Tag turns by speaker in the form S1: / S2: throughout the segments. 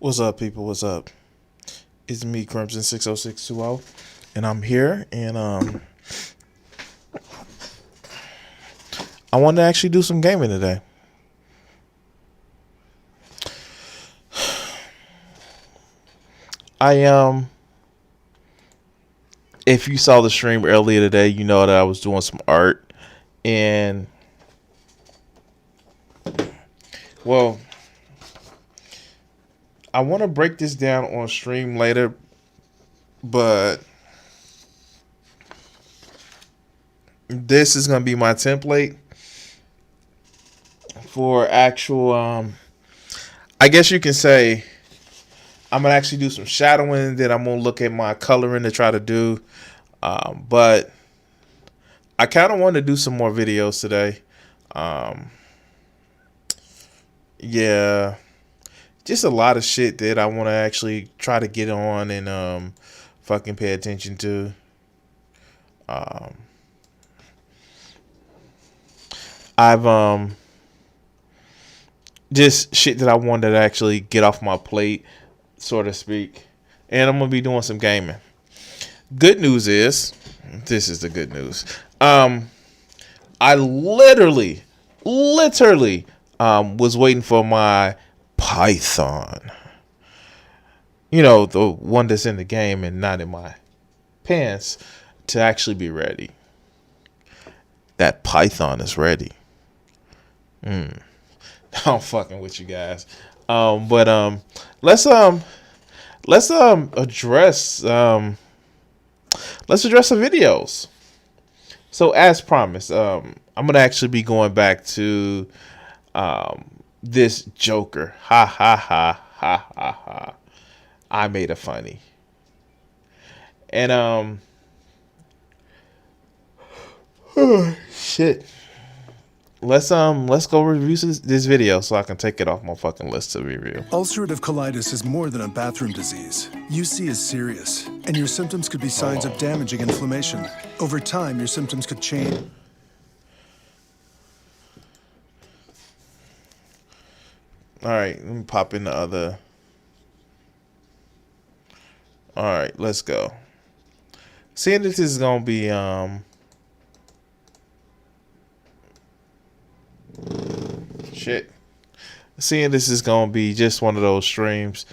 S1: What's up, people? What's up? It's me, Crimson 60620, and I'm here. And I want to actually do some gaming today. I if you saw the stream earlier today, you know that I was doing some art, and well, I want to break this down on stream later, but this is gonna be my template for actual. I guess you can say I'm gonna actually do some shadowing. Then I'm gonna look at my coloring to try to do. But I kind of want to do some more videos today. Yeah, just a lot of shit that I want to actually try to get on and fucking pay attention to. I've just shit that I wanted to actually get off my plate, so to speak. And I'm gonna be doing some gaming. Good news is, this is the good news. I literally was waiting for my Python. You know, the one that's in the game and not in my pants, to actually be ready. That Python is ready. I'm fucking with you guys. But let's address the videos. So as promised, I'm gonna actually be going back to this Joker. Ha ha ha ha ha ha. I made it funny. And shit. Let's go review this video so I can take it off my fucking list to review.
S2: Ulcerative colitis is more than a bathroom disease. UC is serious, and your symptoms could be signs of damaging inflammation. Over time, your symptoms could change.
S1: Alright, let me pop in the other. Alright, let's go. Seeing this is gonna be shit. Seeing this is gonna be just one of those streams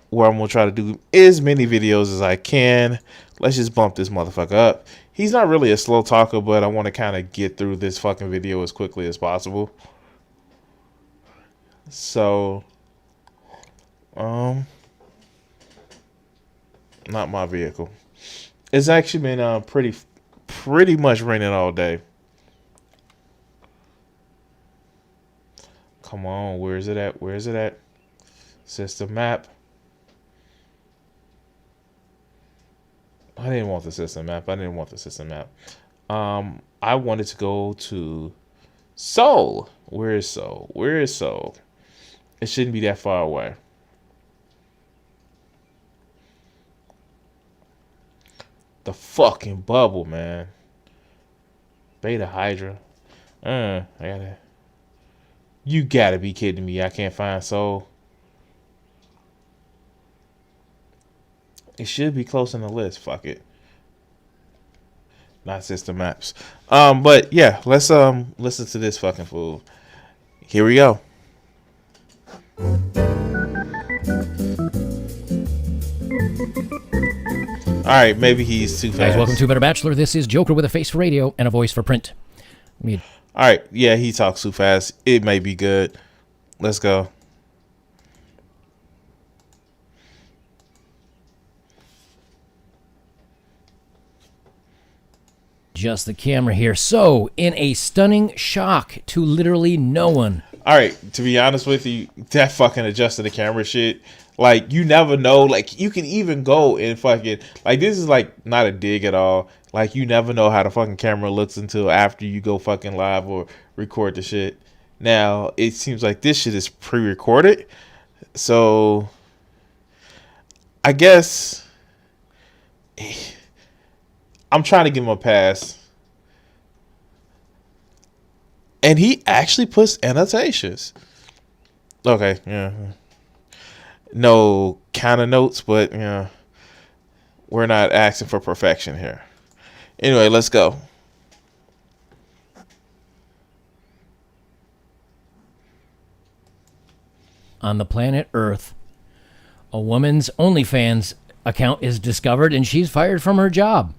S1: where I'm gonna try to do as many videos as I can. Let's just bump this motherfucker up. He's not really a slow talker, but I want to kind of get through this fucking video as quickly as possible. So, not my vehicle. It's actually been pretty much raining all day. Come on, where is it at? Where is it at? System map. I didn't want the system map. I wanted to go to Seoul. Where is Seoul? Where is Seoul? It shouldn't be that far away. The fucking bubble, man. Beta Hydra. I gotta. You gotta be kidding me. I can't find Seoul. It should be close in the list. Fuck it. Not system maps. But yeah, let's listen to this fucking fool. Here we go. Alright, maybe he's too fast.
S3: Guys, welcome to Better Bachelor. This is Joker with a face for radio and a voice for print.
S1: Alright, yeah, he talks too fast. It may be good. Let's go.
S3: Just the camera here. So, in a stunning shock to literally no one.
S1: Alright, to be honest with you, that fucking adjusted the camera shit. Like, you never know. Like, you can even go and fucking... Like, this is, like, not a dig at all. Like, you never know how the fucking camera looks until after you go fucking live or record the shit. Now, it seems like this shit is pre-recorded. So, I guess... I'm trying to give him a pass. And he actually puts annotations. Okay, yeah. no kind of notes, but we're not asking for perfection here. Anyway, let's go.
S3: On the planet Earth, a woman's OnlyFans account is discovered and she's fired from her job.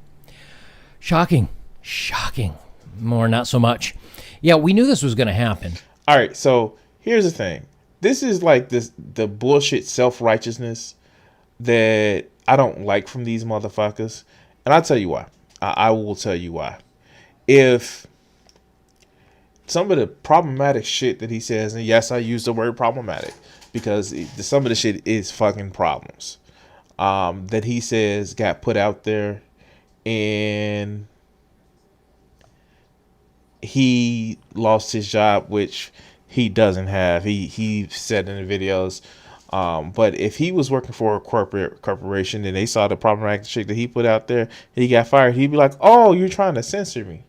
S3: Shocking. Shocking. More not so much. Yeah, we knew this was going to happen.
S1: All right, so here's the thing. This is like the bullshit self-righteousness that I don't like from these motherfuckers. And I'll tell you why. I will tell you why. If some of the problematic shit that he says, and yes, I use the word problematic because some of the shit is fucking problems that he says got put out there, and he lost his job, which he doesn't have. He said in the videos. But if he was working for a corporation and they saw the problematic shit that he put out there, and he got fired, he'd be like, "Oh, you're trying to censor me."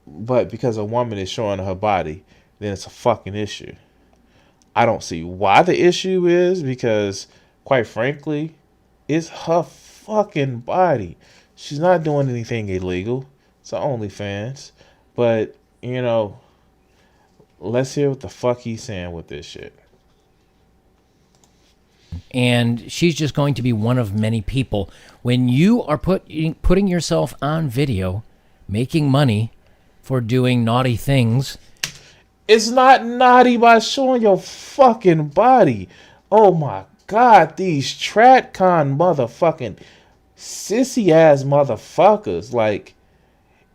S1: But because a woman is showing her body, then it's a fucking issue. I don't see why the issue is, because quite frankly, it's her fucking body. She's not doing anything illegal. It's her OnlyFans. But, let's hear what the fuck he's saying with this shit.
S3: And she's just going to be one of many people. When you are putting yourself on video, making money for doing naughty things.
S1: It's not naughty by showing your fucking body. Oh my God, these TradCon motherfucking sissy ass motherfuckers. Like,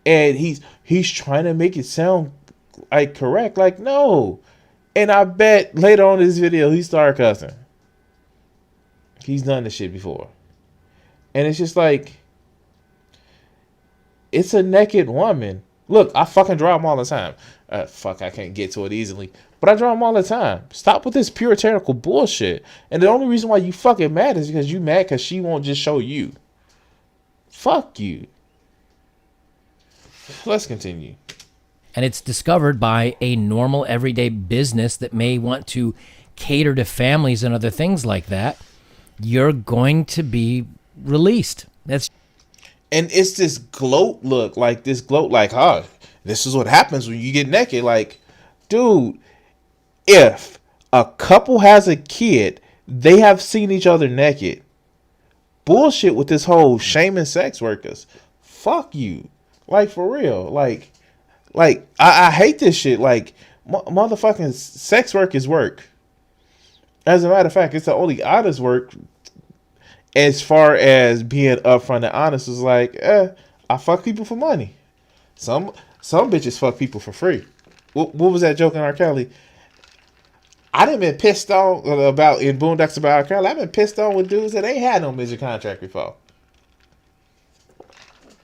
S1: and he's trying to make it sound like correct. Like, no. And I bet later on in this video he started cussing. He's done this shit before. And it's just like, it's a naked woman. Look, I fucking draw them all the time. I can't get to it easily. But I draw them all the time. Stop with this puritanical bullshit. And the only reason why you fucking mad is because you mad because she won't just show you. Fuck you. Let's continue.
S3: And it's discovered by a normal everyday business that may want to cater to families and other things like that. You're going to be released.
S1: And it's this gloat look, like this this is what happens when you get naked. Like, dude, if a couple has a kid, they have seen each other naked. Bullshit with this whole shaming sex workers. Fuck you. Like, for real. Like I hate this shit. Like, motherfucking sex work is work. As a matter of fact, it's the only honest work as far as being upfront and honest. Is like, I fuck people for money. Some bitches fuck people for free. What was that joke in R. Kelly? I done been pissed on about in Boondocks about R. Kelly. I've been pissed on with dudes that ain't had no major contract before.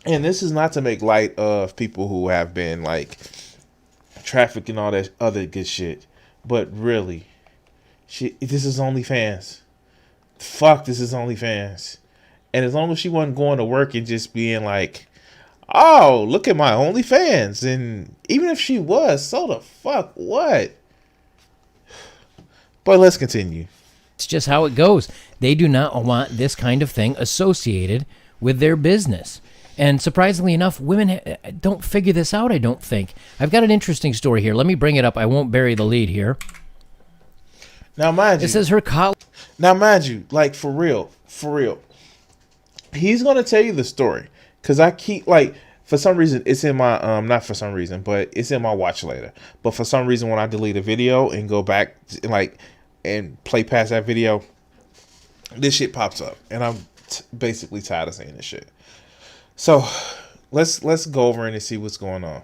S1: And this is not to make light of people who have been like trafficking, all that other good shit. But really, this is OnlyFans. Fuck, this is OnlyFans. And as long as she wasn't going to work and just being like, "Oh, look at my OnlyFans," and even if she was, so the fuck what? But let's continue.
S3: It's just how it goes. They do not want this kind of thing associated with their business. And surprisingly enough, women don't figure this out, I don't think. I've got an interesting story here. Let me bring it up. I won't bury the lead here.
S1: Now, mind you.
S3: It says her college.
S1: Now, mind you, like, for real. He's going to tell you the story. Because I keep, like, for some reason, it's in my, not for some reason, but it's in my watch later. But for some reason, when I delete a video and go back, and play past that video, this shit pops up. And I'm basically tired of seeing this shit. So, let's go over and see what's going on.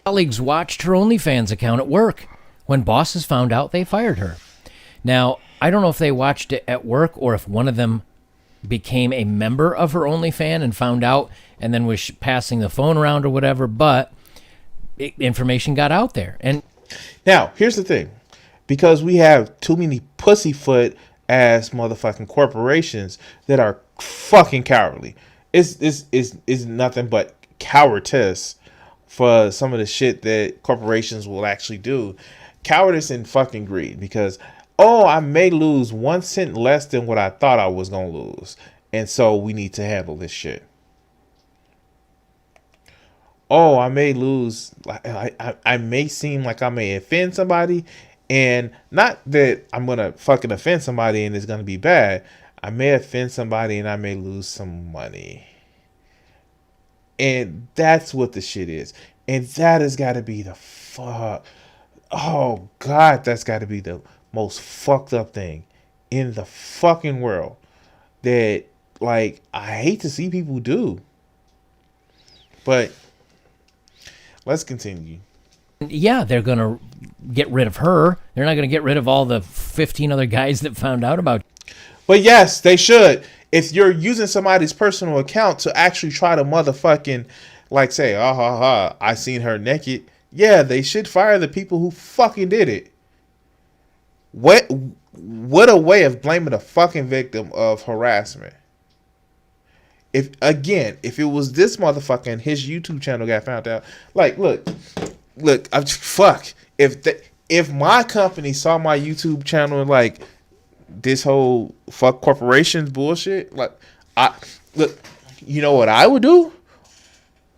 S3: Colleagues watched her OnlyFans account at work. When bosses found out, they fired her. Now, I don't know if they watched it at work or if one of them became a member of her OnlyFans and found out and then was passing the phone around or whatever, but information got out there. And
S1: now, here's the thing. Because we have too many pussyfoot ass motherfucking corporations that are fucking cowardly. It's nothing but cowardice for some of the shit that corporations will actually do. Cowardice and fucking greed. Because oh, I may lose 1 cent less than what I thought I was gonna lose, and so we need to handle this shit. Oh, I may lose. I may seem like I may offend somebody, and not that I'm gonna fucking offend somebody and it's gonna be bad. I may offend somebody and I may lose some money, and that's what the shit is. And that has got to be the fuck. Oh God, that's got to be the most fucked up thing in the fucking world. That, like, I hate to see people do. But let's continue.
S3: Yeah, they're going to get rid of her. They're not going to get rid of all the 15 other guys that found out about it.
S1: But yes, they should. If you're using somebody's personal account to actually try to motherfucking, like, say, I seen her naked. Yeah, they should fire the people who fucking did it. What a way of blaming a fucking victim of harassment. If it was this motherfucker and his YouTube channel got found out, like, look, fuck. If my company saw my YouTube channel and, like, this whole fuck corporations bullshit, like, you know what I would do?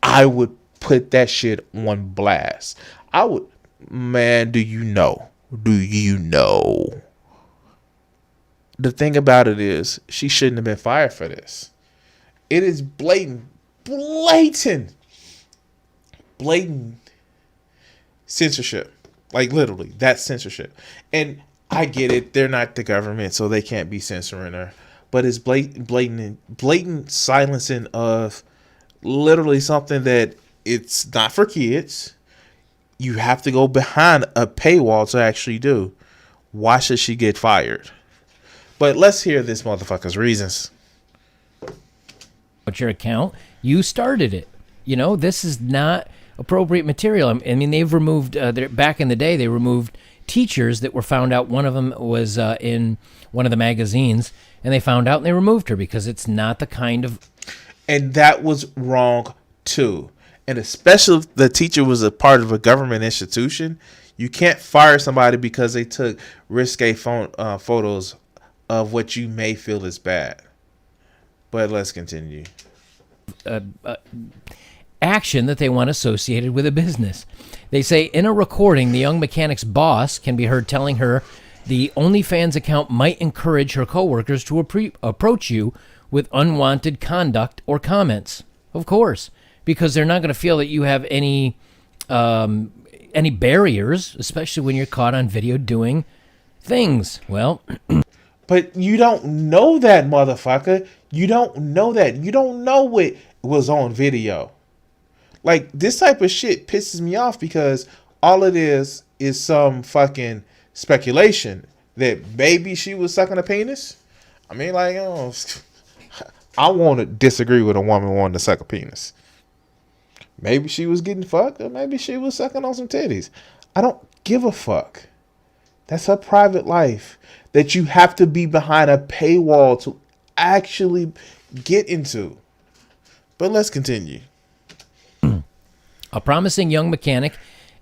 S1: I would put that shit on blast. I would, man, do you know? The thing about it is, she shouldn't have been fired for this. It is blatant censorship. Like, literally, that's censorship. And I get it. They're not the government, so they can't be censoring her. But it's blatant silencing of literally something that it's not for kids. You have to go behind a paywall to actually do. Why should she get fired? But let's hear this motherfucker's reasons.
S3: Your account, you started it. You know, this is not appropriate material. I mean, they've removed, back in the day, they removed teachers that were found out. One of them was in one of the magazines, and they found out and they removed her because it's not the kind of...
S1: And that was wrong, too. And especially if the teacher was a part of a government institution, you can't fire somebody because they took risque photos of what you may feel is bad. But let's continue.
S3: Action that they want associated with a business. They say in a recording, the young mechanic's boss can be heard telling her the OnlyFans account might encourage her coworkers to approach you with unwanted conduct or comments. Of course, because they're not going to feel that you have any barriers, especially when you're caught on video doing things. Well,
S1: but you don't know that, motherfucker. You don't know that. You don't know what was on video. Like, this type of shit pisses me off because all it is some fucking speculation that maybe she was sucking a penis. I mean, like, oh, I want to disagree with a woman wanting to suck a penis. Maybe she was getting fucked, or maybe she was sucking on some titties. I don't give a fuck. That's her private life that you have to be behind a paywall to actually get into. But let's continue.
S3: A promising young mechanic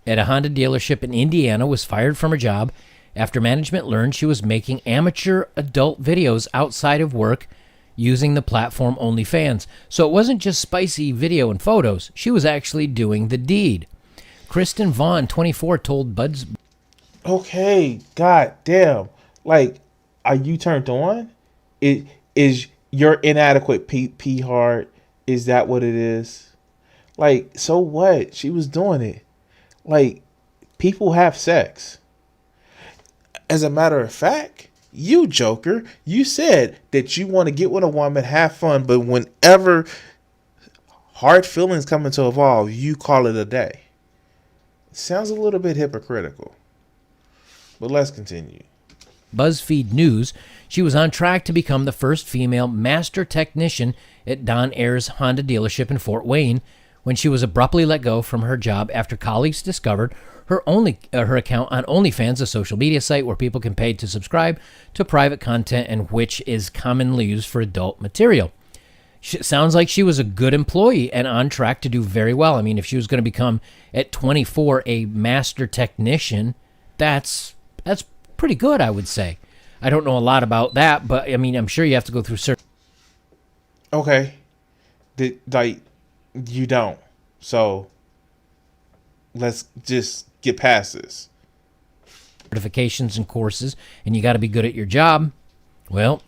S3: at a Honda dealership in Indiana was fired from her job after management learned she was making amateur adult videos outside of work using the platform OnlyFans. So it wasn't just spicy video and photos. She was actually doing the deed. Kristen Vaughn, 24, told Buds...
S1: Okay, goddamn. Like, are you turned on? Is your inadequate pee hard? Is that what it is? Like, so what? She was doing it. Like, people have sex. As a matter of fact, you, Joker, you said that you want to get with a woman, have fun, but whenever hard feelings come into evolve, you call it a day. Sounds a little bit hypocritical. But let's continue.
S3: BuzzFeed News, she was on track to become the first female master technician at Don Ayers Honda dealership in Fort Wayne when she was abruptly let go from her job after colleagues discovered her account on OnlyFans, a social media site where people can pay to subscribe to private content and which is commonly used for adult material. Sounds like she was a good employee and on track to do very well. I mean, if she was going to become, at 24, a master technician, that's pretty good, I would say. I don't know a lot about that, but I mean, I'm sure you have to go through certain
S1: Okay. Like, you don't. So let's just get past this.
S3: certifications and courses, and you got to be good at your job. Well,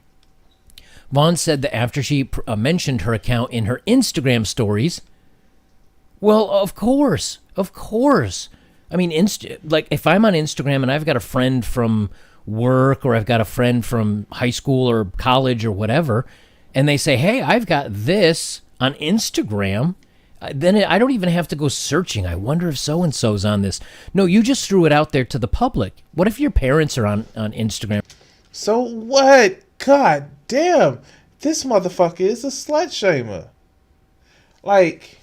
S3: Vaughn said that after she mentioned her account in her Instagram stories, well, of course. I mean, like if I'm on Instagram and I've got a friend from work or I've got a friend from high school or college or whatever, and they say, hey, I've got this on Instagram, then I don't even have to go searching. I wonder if so-and-so's on this. No, you just threw it out there to the public. What if your parents are on Instagram?
S1: So what? God damn. This motherfucker is a slut shamer. Like,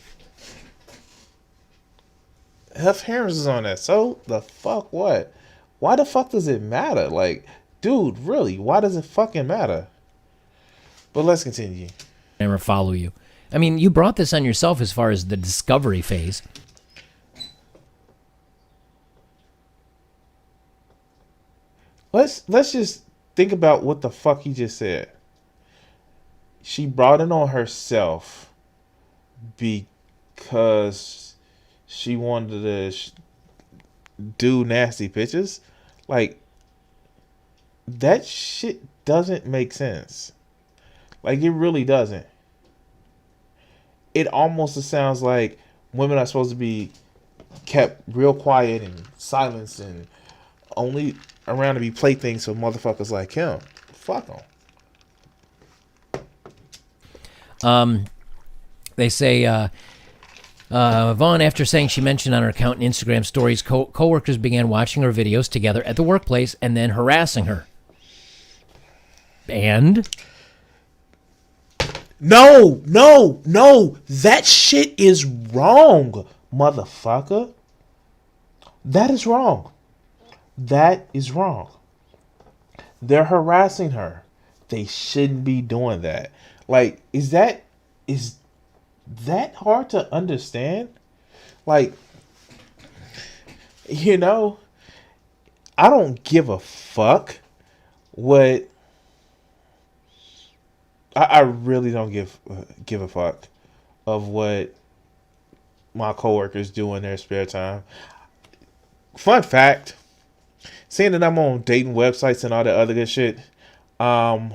S1: her parents is on that. So the fuck what? Why the fuck does it matter? Like, dude, really, why does it fucking matter? But let's continue.
S3: Or follow you. I mean, you brought this on yourself as far as the discovery phase.
S1: Let's just think about what the fuck he just said. She brought it on herself because she wanted to do nasty pictures. Like, that shit doesn't make sense. Like, it really doesn't. It almost sounds like women are supposed to be kept real quiet and silenced and only around to be playthings for motherfuckers like him. Fuck them.
S3: They say, Vaughn, after saying she mentioned on her account and Instagram stories, coworkers began watching her videos together at the workplace and then harassing her. And?
S1: No. That shit is wrong, motherfucker. That is wrong. They're harassing her. They shouldn't be doing that. Like, is that hard to understand? Like, I don't give a fuck what. I really don't give a fuck of what my coworkers do in their spare time. Fun fact, seeing that I'm on dating websites and all that other good shit, I've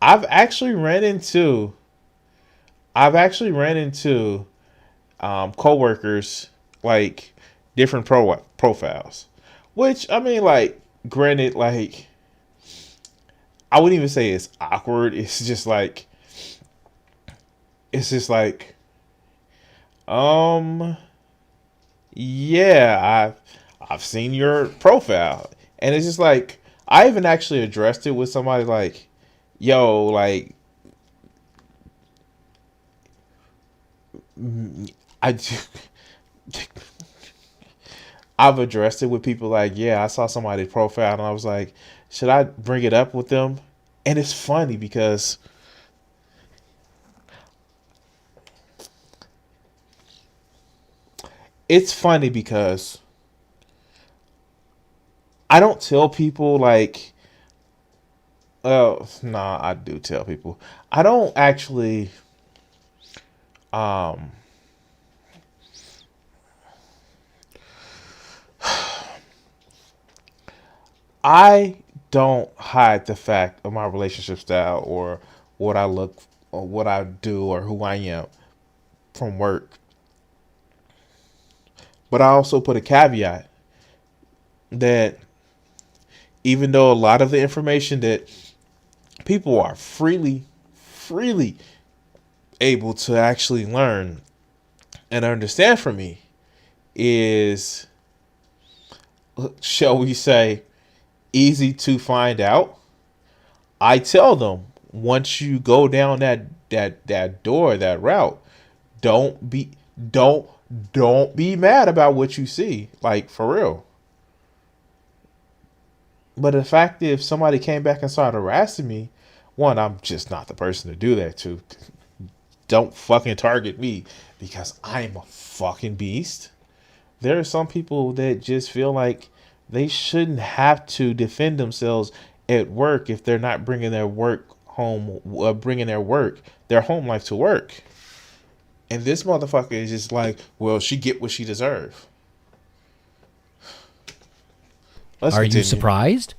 S1: actually ran into coworkers, like, different profiles, which, I mean, like, granted, like, I wouldn't even say it's awkward. It's just like, yeah, I've seen your profile. And it's just like, I even actually addressed it with somebody like, yo, like, I've addressed it with people like, yeah, I saw somebody's profile and I was like, should I bring it up with them? And it's funny because I don't tell people like, oh, nah, I do tell people. I don't actually, I don't hide the fact of my relationship style or what I look or what I do or who I am from work. But I also put a caveat that even though a lot of the information that people are freely able to actually learn and understand from me is, shall we say, easy to find out, I tell them, once you go down that route, don't be mad about what you see, like, for real. But the fact that if somebody came back and started harassing me, one, I'm just not the person to do that to. Don't fucking target me because I'm a fucking beast. There are some people that just feel like they shouldn't have to defend themselves at work if they're not bringing their work home, bringing their home life to work. And this motherfucker is just like, well, she get what she deserve. Let's
S3: Are
S1: continue.
S3: you surprised?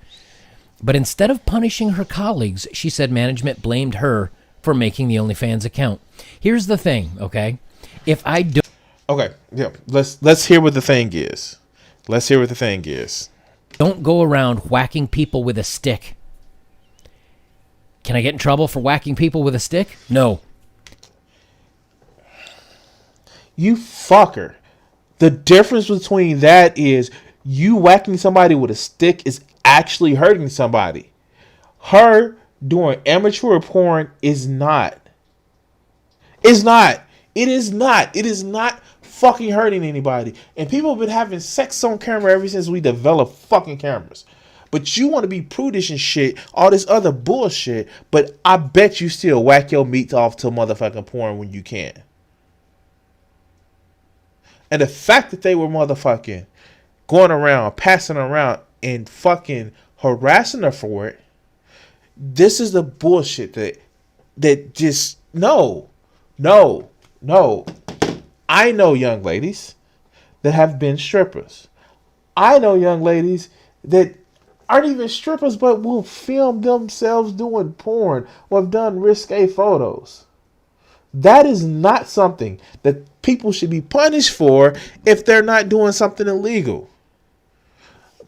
S3: But instead of punishing her colleagues, she said management blamed her for making the OnlyFans account. Here's the thing, okay? If I do...
S1: Okay, yeah, let's hear what the thing is. Let's hear what the thing is.
S3: Don't go around whacking people with a stick. Can I get in trouble for whacking people with a stick? No.
S1: You fucker. The difference between that is you whacking somebody with a stick is actually hurting somebody. Her doing amateur porn is not. It's not. It is not. It is not fucking hurting anybody. And people have been having sex on camera ever since we developed fucking cameras. But you want to be prudish and shit, all this other bullshit, but I bet you still whack your meat off to motherfucking porn when you can. And the fact that they were motherfucking going around, passing around, and fucking harassing her for it, this is the bullshit that just, no. I know young ladies that have been strippers. I know young ladies that aren't even strippers but will film themselves doing porn or have done risque photos. That is not something that people should be punished for if they're not doing something illegal.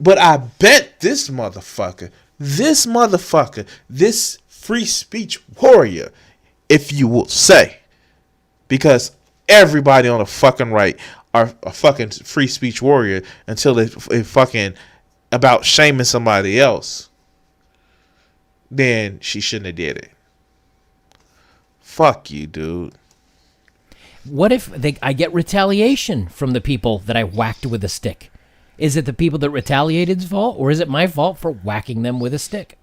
S1: But I bet this motherfucker, this free speech warrior, if you will say, because everybody on the fucking right are a fucking free speech warrior until it fucking about shaming somebody else, then she shouldn't have did it. Fuck you, dude.
S3: What if I get retaliation from the people that I whacked with a stick? Is it the people that retaliated's fault, or is it my fault for whacking them with a stick?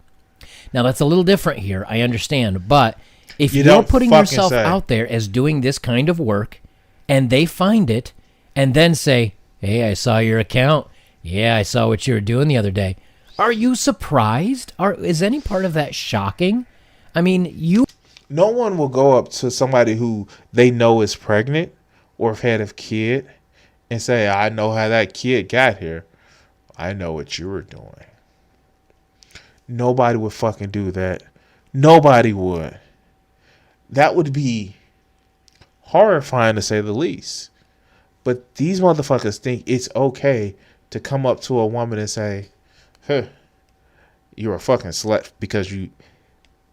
S3: Now, that's a little different here, I understand, but if you're putting yourself out there as doing this kind of work, and they find it, and then say, hey, I saw your account. Yeah, I saw what you were doing the other day. Are you surprised? Is any part of that shocking? I mean,
S1: no one will go up to somebody who they know is pregnant or have had a kid and say, I know how that kid got here. I know what you were doing. Nobody would fucking do that. Nobody would. That would be horrifying to say the least. But these motherfuckers think it's okay to come up to a woman and say, you're a fucking slut because you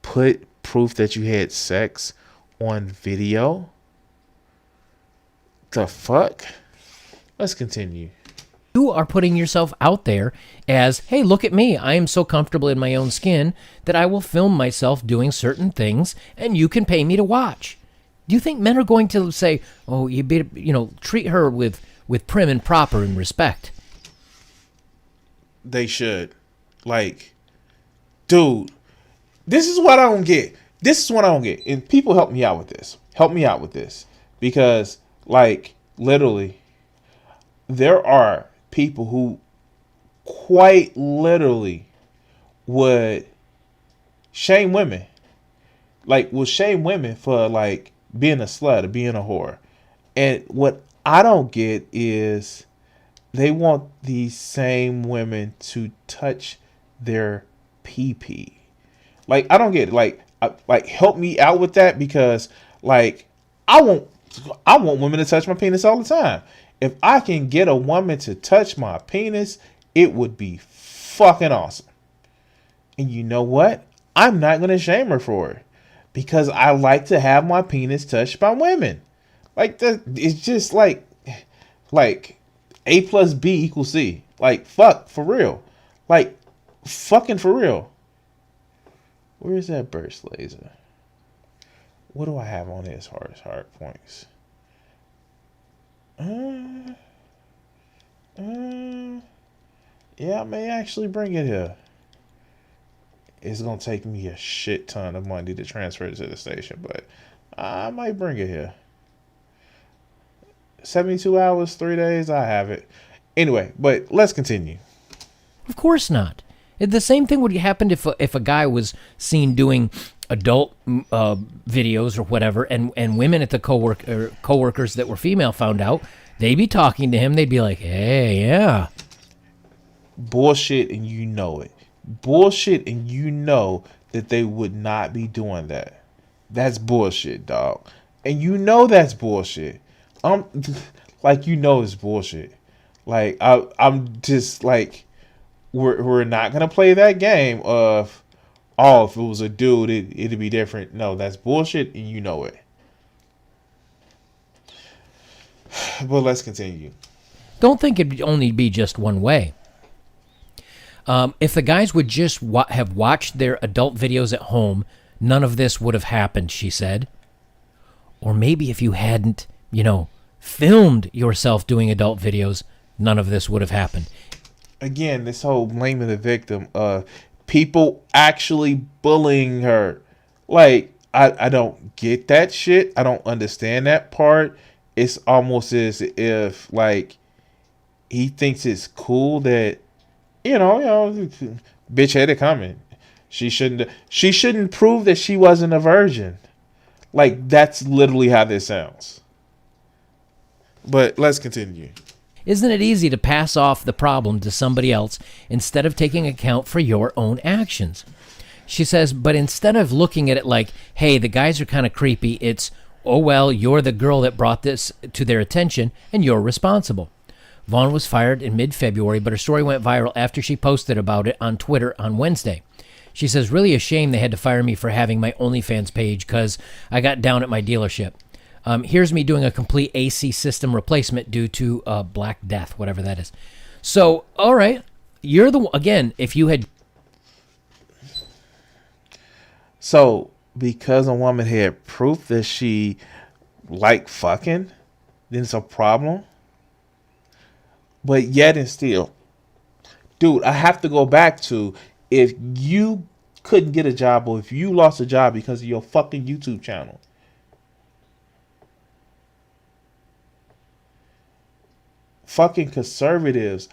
S1: put proof that you had sex on video? The fuck? Let's continue.
S3: You are putting yourself out there as, hey, look at me. I am so comfortable in my own skin that I will film myself doing certain things and you can pay me to watch. Do you think men are going to say, oh, you better, treat her with prim and proper and respect?
S1: They should. Like, dude, this is what I don't get. And people help me out with this. Because, like, literally, there are people who quite literally would shame women. Like, will shame women for, like, being a slut or being a whore. And what I don't get is they want these same women to touch their pee-pee. Like, I don't get it. Like, help me out with that, because, like, I want women to touch my penis all the time. If I can get a woman to touch my penis, it would be fucking awesome. And you know what? I'm not going to shame her for it, because I like to have my penis touched by women. Like, it's just like A plus B equals C. Like, fuck, for real. Like, fucking for real. Where is that burst laser? What do I have on it as far as hard points? Yeah, I may actually bring it here. It's going to take me a shit ton of money to transfer it to the station, but I might bring it here. 72 hours, 3 days, I have it. Anyway, but let's continue.
S3: Of course not. The same thing would happen if a guy was seen doing adult videos or whatever, and women at the coworkers that were female found out. They'd be talking to him. They'd be like, "Hey, yeah."
S1: Bullshit, and you know it. Bullshit, and you know that they would not be doing that. That's bullshit, dog. And you know that's bullshit. Like, you know it's bullshit. Like, I'm just like, we're not gonna play that game of, oh, if it was a dude, it'd be different. No, that's bullshit, and you know it. But let's continue.
S3: Don't think it'd only be just one way. If the guys would just have watched their adult videos at home, none of this would have happened, she said. Or maybe if you hadn't, filmed yourself doing adult videos, none of this would have happened.
S1: Again, this whole blaming the victim of people actually bullying her. Like, I don't get that shit. I don't understand that part. It's almost as if, like, he thinks it's cool that, bitch had it coming. She shouldn't prove that she wasn't a virgin. Like, that's literally how this sounds. But let's continue.
S3: Isn't it easy to pass off the problem to somebody else instead of taking account for your own actions? She says, but instead of looking at it like, hey, the guys are kind of creepy, it's, oh, well, you're the girl that brought this to their attention and you're responsible. Vaughn was fired in mid-February, but her story went viral after she posted about it on Twitter on Wednesday. She says, really a shame they had to fire me for having my OnlyFans page because I got down at my dealership. Here's me doing a complete AC system replacement due to Black Death, whatever that is. So, all right, you're the, again, if you had...
S1: So, because a woman had proof that she liked fucking, then it's a problem? But yet and still, dude, I have to go back to, if you couldn't get a job or if you lost a job because of your fucking YouTube channel, fucking conservatives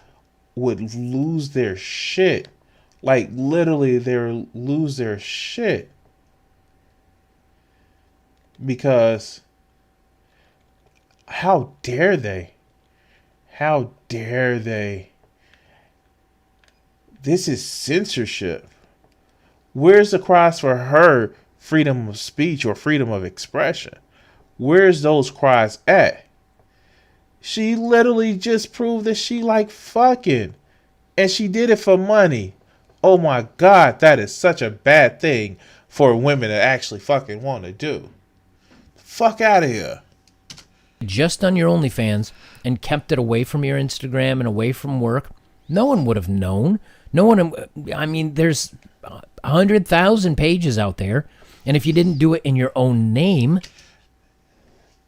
S1: would lose their shit. Like, literally, they would lose their shit. Because how dare they? How dare they? This is censorship. Where's the cries for her freedom of speech or freedom of expression? Where's those cries at? She literally just proved that she liked fucking. And she did it for money. Oh my God, that is such a bad thing for women to actually fucking want to do. Fuck out of here.
S3: Just on your OnlyFans and kept it away from your Instagram and away from work, no one would have known. No one, I mean, there's 100,000 pages out there. And if you didn't do it in your own name.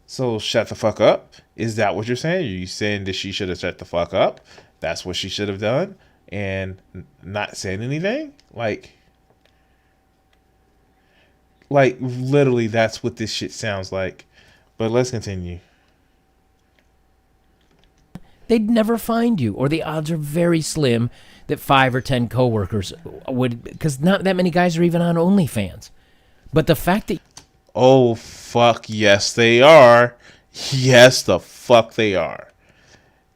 S1: So shut the fuck up? Is that what you're saying? Are you saying that she should have shut the fuck up? That's what she should have done? And not said anything? Like literally that's what this shit sounds like. But let's continue.
S3: They'd never find you, or the odds are very slim that 5 or 10 coworkers would, because not that many guys are even on OnlyFans. But the fact that...
S1: Oh, fuck, yes, they are. Yes, the fuck they are.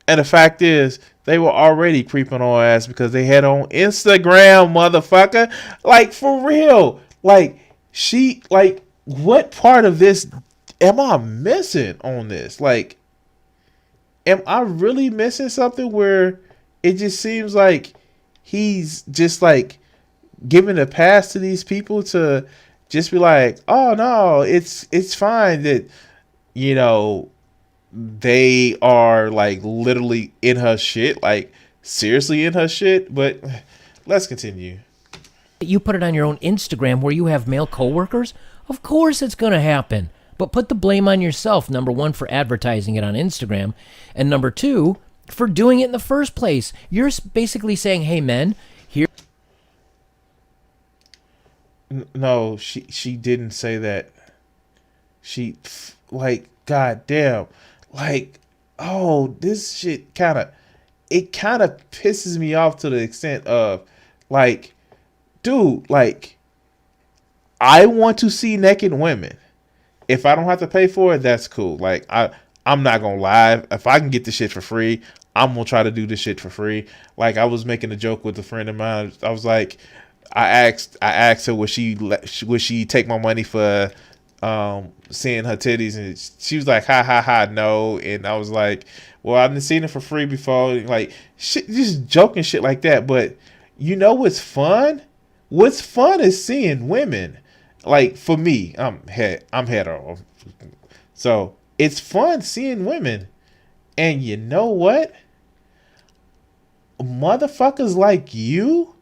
S1: And the fact is, they were already creeping on ass because they had on Instagram, motherfucker. Like, for real. Like, what part of this am I missing on this? Like, am I really missing something where it just seems like he's just like giving a pass to these people to just be like, oh no, it's fine that, they are like literally in her shit, like seriously in her shit. But let's continue.
S3: You put it on your own Instagram where you have male coworkers, of course it's going to happen. But put the blame on yourself, number one, for advertising it on Instagram, and number two, for doing it in the first place. You're basically saying, hey, men, here...
S1: No, she didn't say that. She, like, goddamn. Like, oh, this shit kind of... it kind of pisses me off to the extent of, like, dude, like, I want to see naked women. If I don't have to pay for it, that's cool. Like, I'm not gonna lie. If I can get this shit for free, I'm gonna try to do this shit for free. Like, I was making a joke with a friend of mine. I was like, I asked her would she take my money for seeing her titties, and she was like, ha ha ha, no. And I was like, well, I've been seeing it for free before. Like, shit, just joking shit like that. But you know what's fun? What's fun is seeing women. Like, for me, I'm hetero, so it's fun seeing women. And you know what? Motherfuckers like you,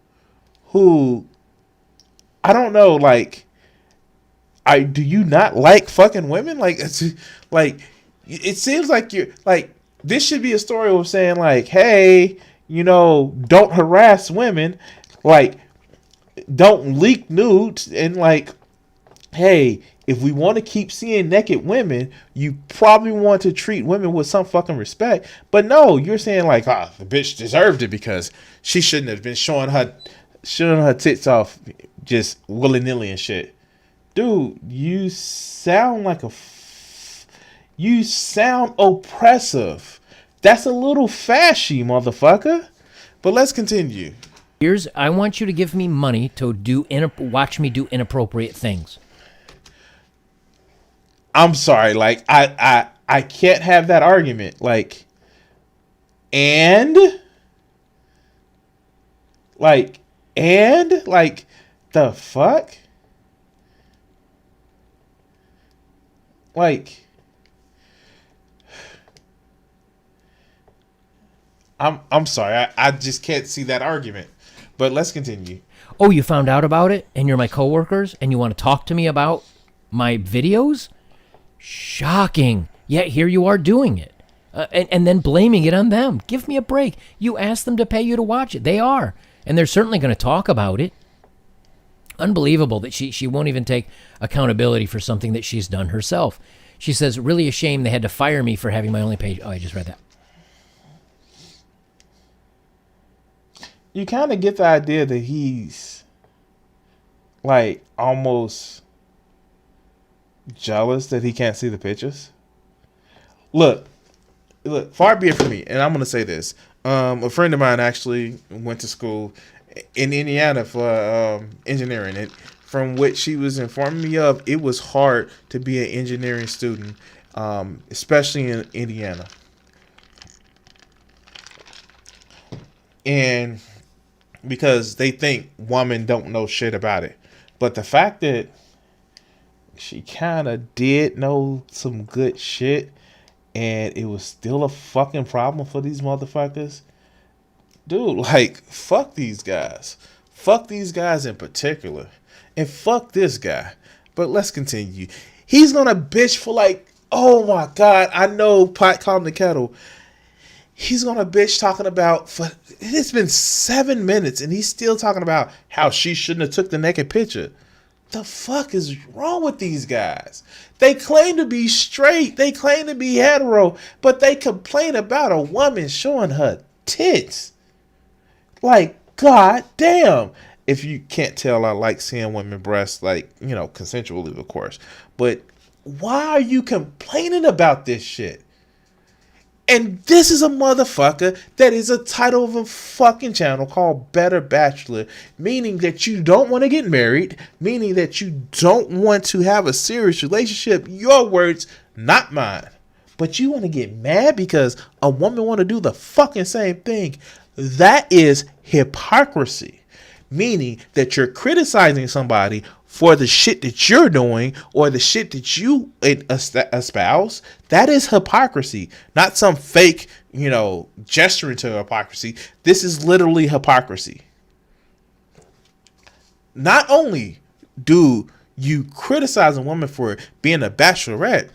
S1: who, I don't know, like, do you not like fucking women? Like, it's like, it seems like you're like, this should be a story of saying, like, hey, you know, don't harass women, like, don't leak nudes, and like, hey, if we want to keep seeing naked women, you probably want to treat women with some fucking respect. But no, you're saying like, the bitch deserved it because she shouldn't have been showing her tits off just willy-nilly and shit. Dude, you sound like you sound oppressive. That's a little fashy, motherfucker. But let's continue.
S3: I want you to give me money to watch me do inappropriate things.
S1: I'm sorry, like, I can't have that argument. Like, and the fuck? Like, I'm sorry, I just can't see that argument. But let's continue.
S3: Oh, you found out about it, and you're my coworkers, and you want to talk to me about my videos? Shocking. Yet here you are doing it. And then blaming it on them. Give me a break. You asked them to pay you to watch it. They are. And they're certainly going to talk about it. Unbelievable that she won't even take accountability for something that she's done herself. She says, really a shame they had to fire me for having my only page. Oh, I just read that.
S1: You kind of get the idea that he's like almost jealous that he can't see the pictures. Look, far be it from me, and I'm gonna say this. A friend of mine actually went to school in Indiana for engineering. And from what she was informing me of, it was hard to be an engineering student, especially in Indiana. And because they think women don't know shit about it. But the fact that she kind of did know some good shit and it was still a fucking problem for these motherfuckers. Dude, like, fuck these guys. Fuck these guys in particular. And fuck this guy. But let's continue. He's gonna bitch for like, oh my God, I know pot calling the kettle. He's gonna bitch talking about, it's been 7 minutes and he's still talking about how she shouldn't have took the naked picture. The fuck is wrong with these guys? They claim to be straight, they claim to be hetero, but they complain about a woman showing her tits. Like, god damn. If you can't tell, I like seeing women breasts, like, you know, consensually, of course. But why are you complaining about this shit? And this is a motherfucker that is a title of a fucking channel called Better Bachelor, meaning that you don't want to get married, meaning that you don't want to have a serious relationship. Your words, not mine. But you want to get mad because a woman want to do the fucking same thing. That is hypocrisy. Meaning that you're criticizing somebody for the shit that you're doing or the shit that you espouse. That is hypocrisy, not some fake, you know, gesturing to hypocrisy. This is literally hypocrisy. Not only do you criticize a woman for being a bachelorette,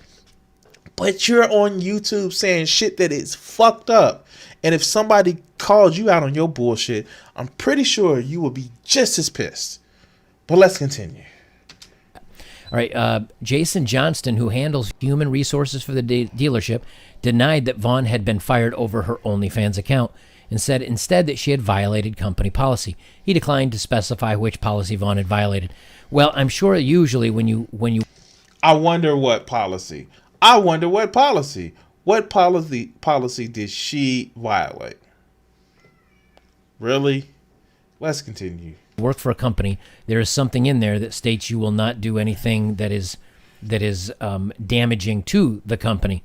S1: but you're on YouTube saying shit that is fucked up. And if somebody called you out on your bullshit, I'm pretty sure you will be just as pissed. But let's continue.
S3: All right. Jason Johnston, who handles human resources for the dealership, denied that Vaughn had been fired over her OnlyFans account. and said instead that she had violated company policy. He declined to specify which policy Vaughn had violated. Well, I'm sure usually when you
S1: I wonder what policy. What policy did she violate? Really? Let's continue.
S3: work for a company, there is something in there that states you will not do anything that is damaging to the company.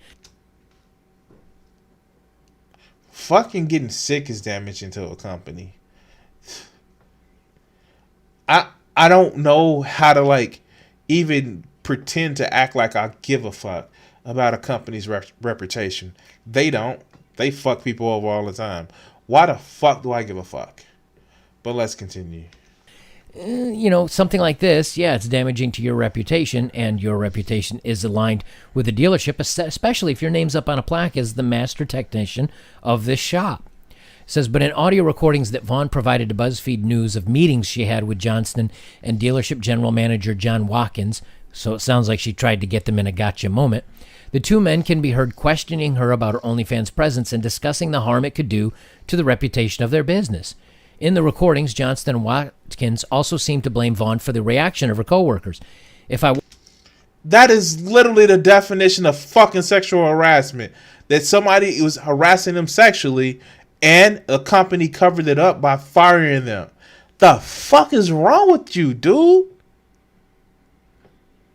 S1: Fucking getting sick is damaging to a company. I don't know how to like even pretend to act like I give a fuck about a company's reputation. They don't. They fuck people over all the time. Why the fuck do I give a fuck? But let's continue.
S3: Something like this, yeah, it's damaging to your reputation, and your reputation is aligned with the dealership, especially if your name's up on a plaque as the master technician of this shop. It says, but in audio recordings that Vaughn provided to BuzzFeed News of meetings she had with Johnston and dealership general manager John Watkins, so it sounds like she tried to get them in a gotcha moment, the two men can be heard questioning her about her OnlyFans presence and discussing the harm it could do to the reputation of their business. In the recordings, Johnston and Watkins also seem to blame Vaughn for the reaction of her coworkers.
S1: That is literally the definition of fucking sexual harassment. That somebody was harassing them sexually and a company covered it up by firing them. The fuck is wrong with you, dude?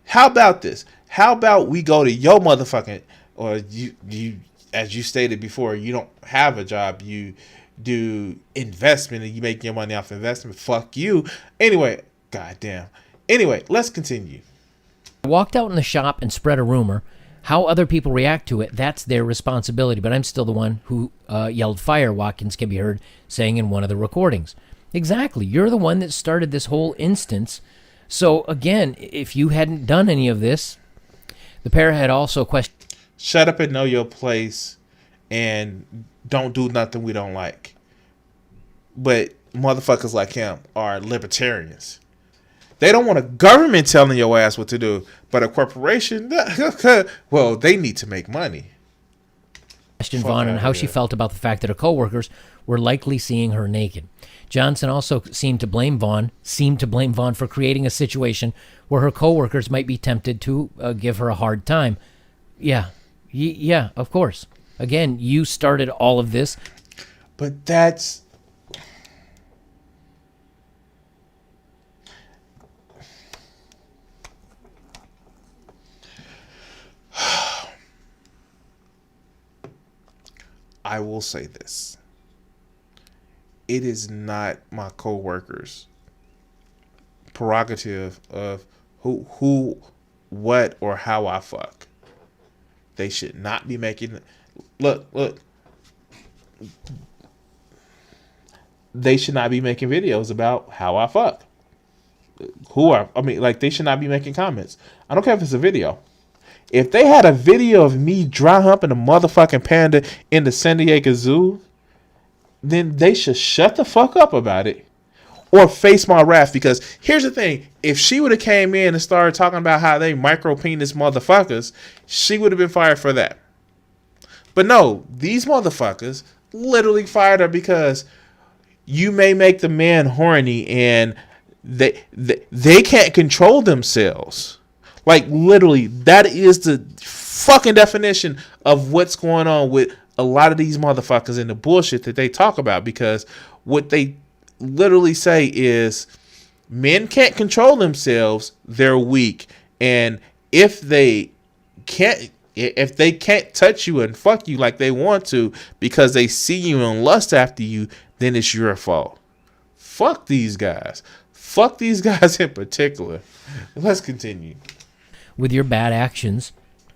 S1: How about this? How about we go to your motherfucking, or you as you stated before, you don't have a job, you do investment and you make your money off investment. Fuck you. Anyway, goddamn. Anyway, let's continue.
S3: Walked out in the shop and spread a rumor. How other people react to it, that's their responsibility. But I'm still the one who yelled fire, Watkins can be heard saying in one of the recordings. Exactly. You're the one that started this whole instance. So, again, if you hadn't done any of this, the pair had also questioned.
S1: Shut up and know your place and don't do nothing we don't like. But motherfuckers like him are libertarians. They don't want a government telling your ass what to do, but a corporation, well, they need to make money.
S3: Questioned Vaughn on how she felt about the fact that her coworkers were likely seeing her naked. Johnson also seemed to blame Vaughn for creating a situation where her coworkers might be tempted to give her a hard time. Yeah, of course. Again, you started all of this.
S1: But that's... I will say this. It is not my coworkers' prerogative of who, what, or how I fuck. They should not be making... Look. They should not be making videos about how I fuck. They should not be making comments. I don't care if it's a video. If they had a video of me dry humping a motherfucking panda in the San Diego Zoo, then they should shut the fuck up about it or face my wrath. Because here's the thing. If she would have came in and started talking about how they micro penis motherfuckers, she would have been fired for that. But no, these motherfuckers literally fired her because you may make the man horny and they can't control themselves. Like, literally, that is the fucking definition of what's going on with a lot of these motherfuckers and the bullshit that they talk about. Because what they literally say is men can't control themselves, they're weak. And if they can't touch you and fuck you like they want to because they see you and lust after you, then it's your fault. Fuck these guys. Fuck these guys in particular. Let's continue.
S3: With your bad actions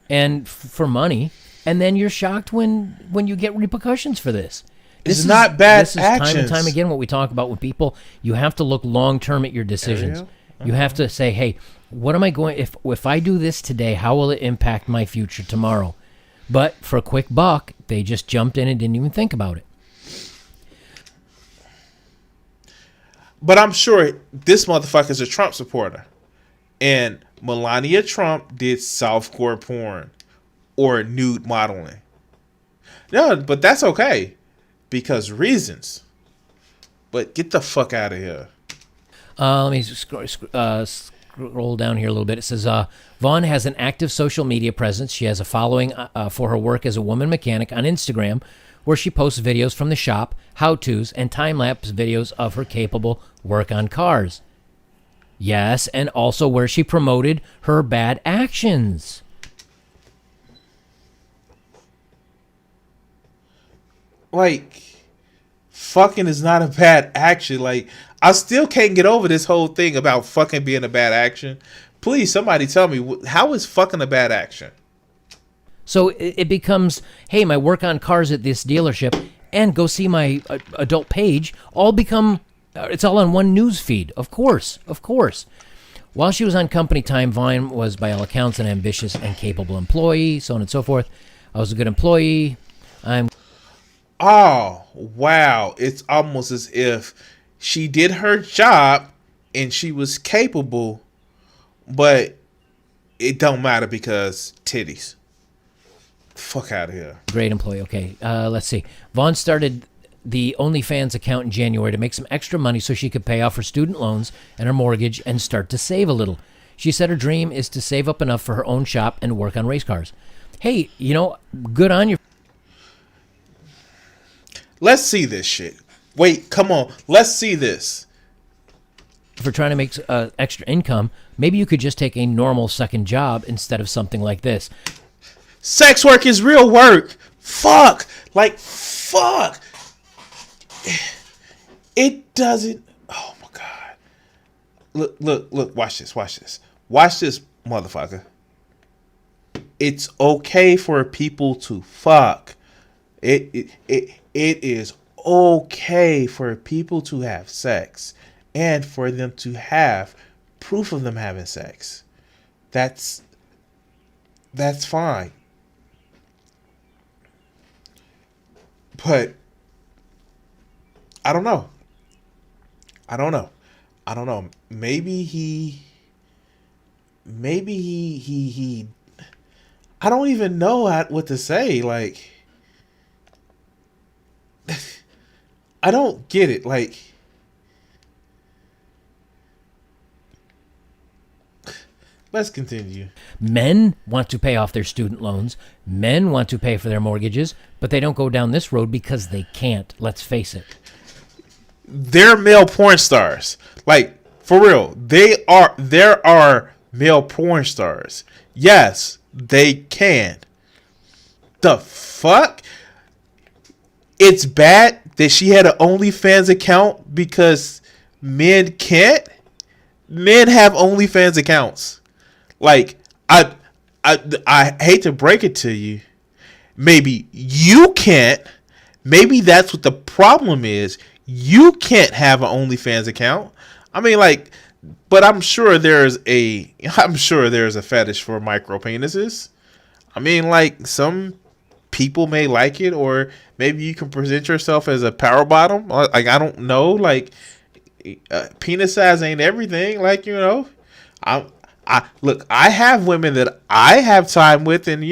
S3: and for money, and then you're shocked when you get repercussions for this.
S1: It's not bad actions.
S3: This is time and time again what we talk about with people. You have to look long term at your decisions. You have to say, hey, what am I going, if I do this today, how will it impact my future tomorrow? But for a quick buck, they just jumped in and didn't even think about it.
S1: But I'm sure this motherfucker's a Trump supporter. And Melania Trump did softcore porn or nude modeling. No, but that's okay. because reasons. But get the fuck out of here.
S3: Let me scroll down here a little bit. It says, Vaughn has an active social media presence. She has a following for her work as a woman mechanic on Instagram, where she posts videos from the shop, how-tos, and time-lapse videos of her capable work on cars. Yes, and also where she promoted her bad actions.
S1: Like, fucking is not a bad action. Like, I still can't get over this whole thing about fucking being a bad action. Please, somebody tell me, how is fucking a bad action?
S3: So it becomes, hey, my work on cars at this dealership and go see my adult page all become, it's all on one news feed. Of course. While she was on company time, Vaughn was by all accounts an ambitious and capable employee, so on and so forth. I was a good employee.
S1: Oh, wow. It's almost as if she did her job and she was capable, but it don't matter because titties. Fuck out of here.
S3: Great employee. Okay, let's see. Vaughn started the OnlyFans account in January to make some extra money so she could pay off her student loans and her mortgage and start to save a little. She said her dream is to save up enough for her own shop and work on race cars. Hey, good on you.
S1: Let's see this shit. Wait, come on. Let's see this.
S3: For trying to make extra income, maybe you could just take a normal second job instead of something like this.
S1: Sex work is real work. Fuck. Like, fuck. It doesn't. Oh, my God. Look. Watch this. Watch this, motherfucker. It's okay for people to fuck. It is okay for people to have sex and for them to have proof of them having sex. That's fine. But I don't know. Maybe he I don't even know what to say. Like, I don't get it. Like, let's continue.
S3: Men want to pay off their student loans. Men want to pay for their mortgages, but they don't go down this road because they can't. Let's face it.
S1: They're male porn stars. Like, for real. There are male porn stars. Yes, they can. The fuck? It's bad that she had an OnlyFans account because men can't. Men have OnlyFans accounts. Like, I hate to break it to you. Maybe you can't. Maybe that's what the problem is. You can't have an OnlyFans account. I mean, like, but I'm sure there's a fetish for micro penises. I mean, like, some people may like it, or maybe you can present yourself as a power bottom. Like, I don't know. Like, penis size ain't everything. Like, I have women that I have time with, and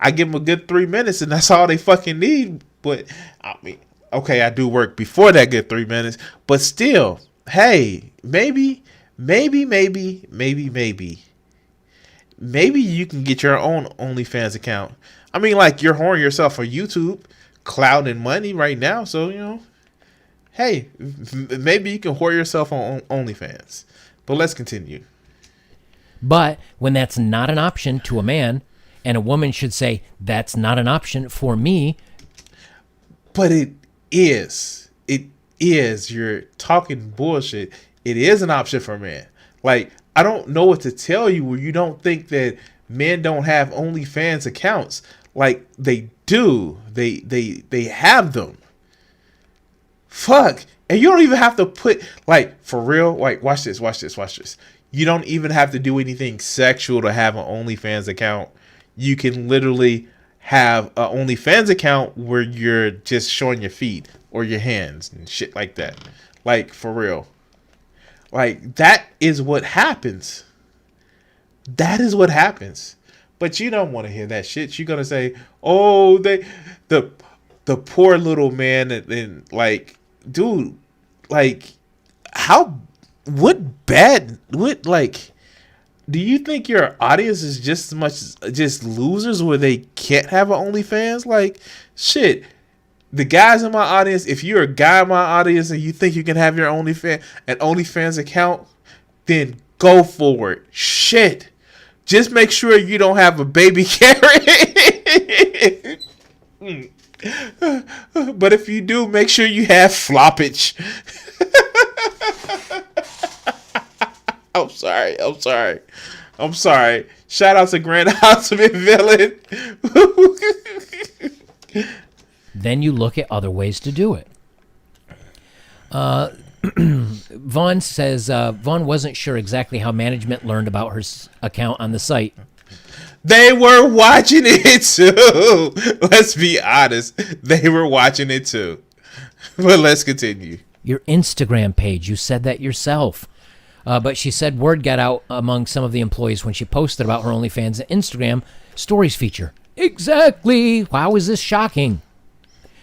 S1: I give them a good 3 minutes, and that's all they fucking need. But I mean, okay, I do work before that good 3 minutes, but still, hey, maybe you can get your own OnlyFans account. I mean, like, you're whoring yourself for YouTube, clout, and money right now. So, hey, maybe you can whore yourself on OnlyFans. But let's continue.
S3: But when that's not an option to a man, and a woman should say, that's not an option for me.
S1: But it is. It is. You're talking bullshit. It is an option for men. Like, I don't know what to tell you where you don't think that men don't have OnlyFans accounts. Like, they do. They have them. Fuck. And you don't even have to put, like, for real, like, watch this. You don't even have to do anything sexual to have an OnlyFans account. You can literally have an OnlyFans account where you're just showing your feet or your hands and shit like that. Like, for real. Like, that is what happens. That is what happens. But you don't want to hear that shit. You're going to say, oh, the poor little man, and like, dude, like, how, what bad, what, like, do you think your audience is just as much just losers where they can't have an OnlyFans? Like, shit, the guys in my audience, if you're a guy in my audience and you think you can have your OnlyFans account, then go for it. Shit. Just make sure you don't have a baby carrot. But if you do, make sure you have floppage. I'm sorry. Shout out to Grand Ultimate Villain.
S3: Then you look at other ways to do it. Vaughn says Vaughn wasn't sure exactly how management learned about her account on the site.
S1: They were watching it too. Let's be honest. They were watching it too. But let's continue.
S3: Your Instagram page, you said that yourself. But she said word got out among some of the employees when she posted about her OnlyFans Instagram stories feature. Exactly. How is this shocking?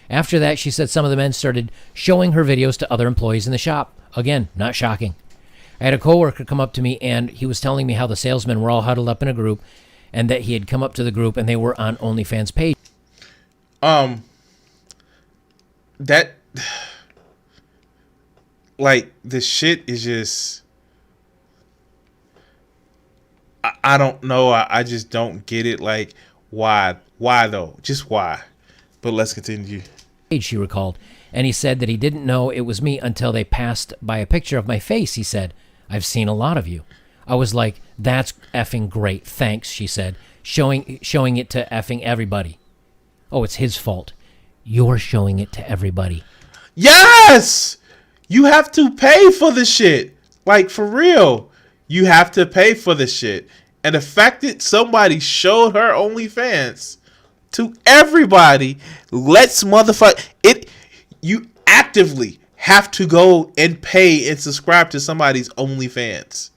S3: After that, she said some of the men started showing her videos to other employees in the shop. Again, not shocking. I had a coworker come up to me, and he was telling me how the salesmen were all huddled up in a group, and that he had come up to the group, and they were on OnlyFans page.
S1: That, like, the shit is just, I don't know. I just don't get it. Like, why? Why though? Just why? But let's continue.
S3: She recalled, and he said that he didn't know it was me until they passed by a picture of my face. He said, I've seen a lot of you. I was like, that's effing great. Thanks, she said, showing it to effing everybody. Oh, it's his fault. You're showing it to everybody.
S1: Yes! You have to pay for the shit. Like, for real. You have to pay for the shit. And the fact that somebody showed her OnlyFans to everybody, let's motherfucker it. You actively have to go and pay and subscribe to somebody's OnlyFans.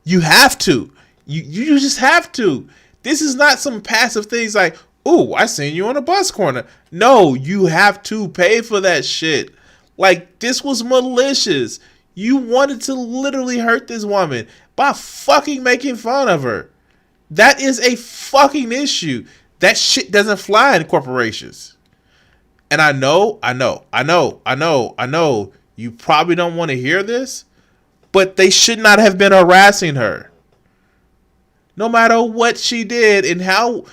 S1: You have to. You just have to. This is not some passive things like, oh, I seen you on a bus corner. No, you have to pay for that shit. Like, this was malicious. You wanted to literally hurt this woman by fucking making fun of her. That is a fucking issue. That shit doesn't fly in corporations. And I know, you probably don't want to hear this, but they should not have been harassing her. No matter what she did and how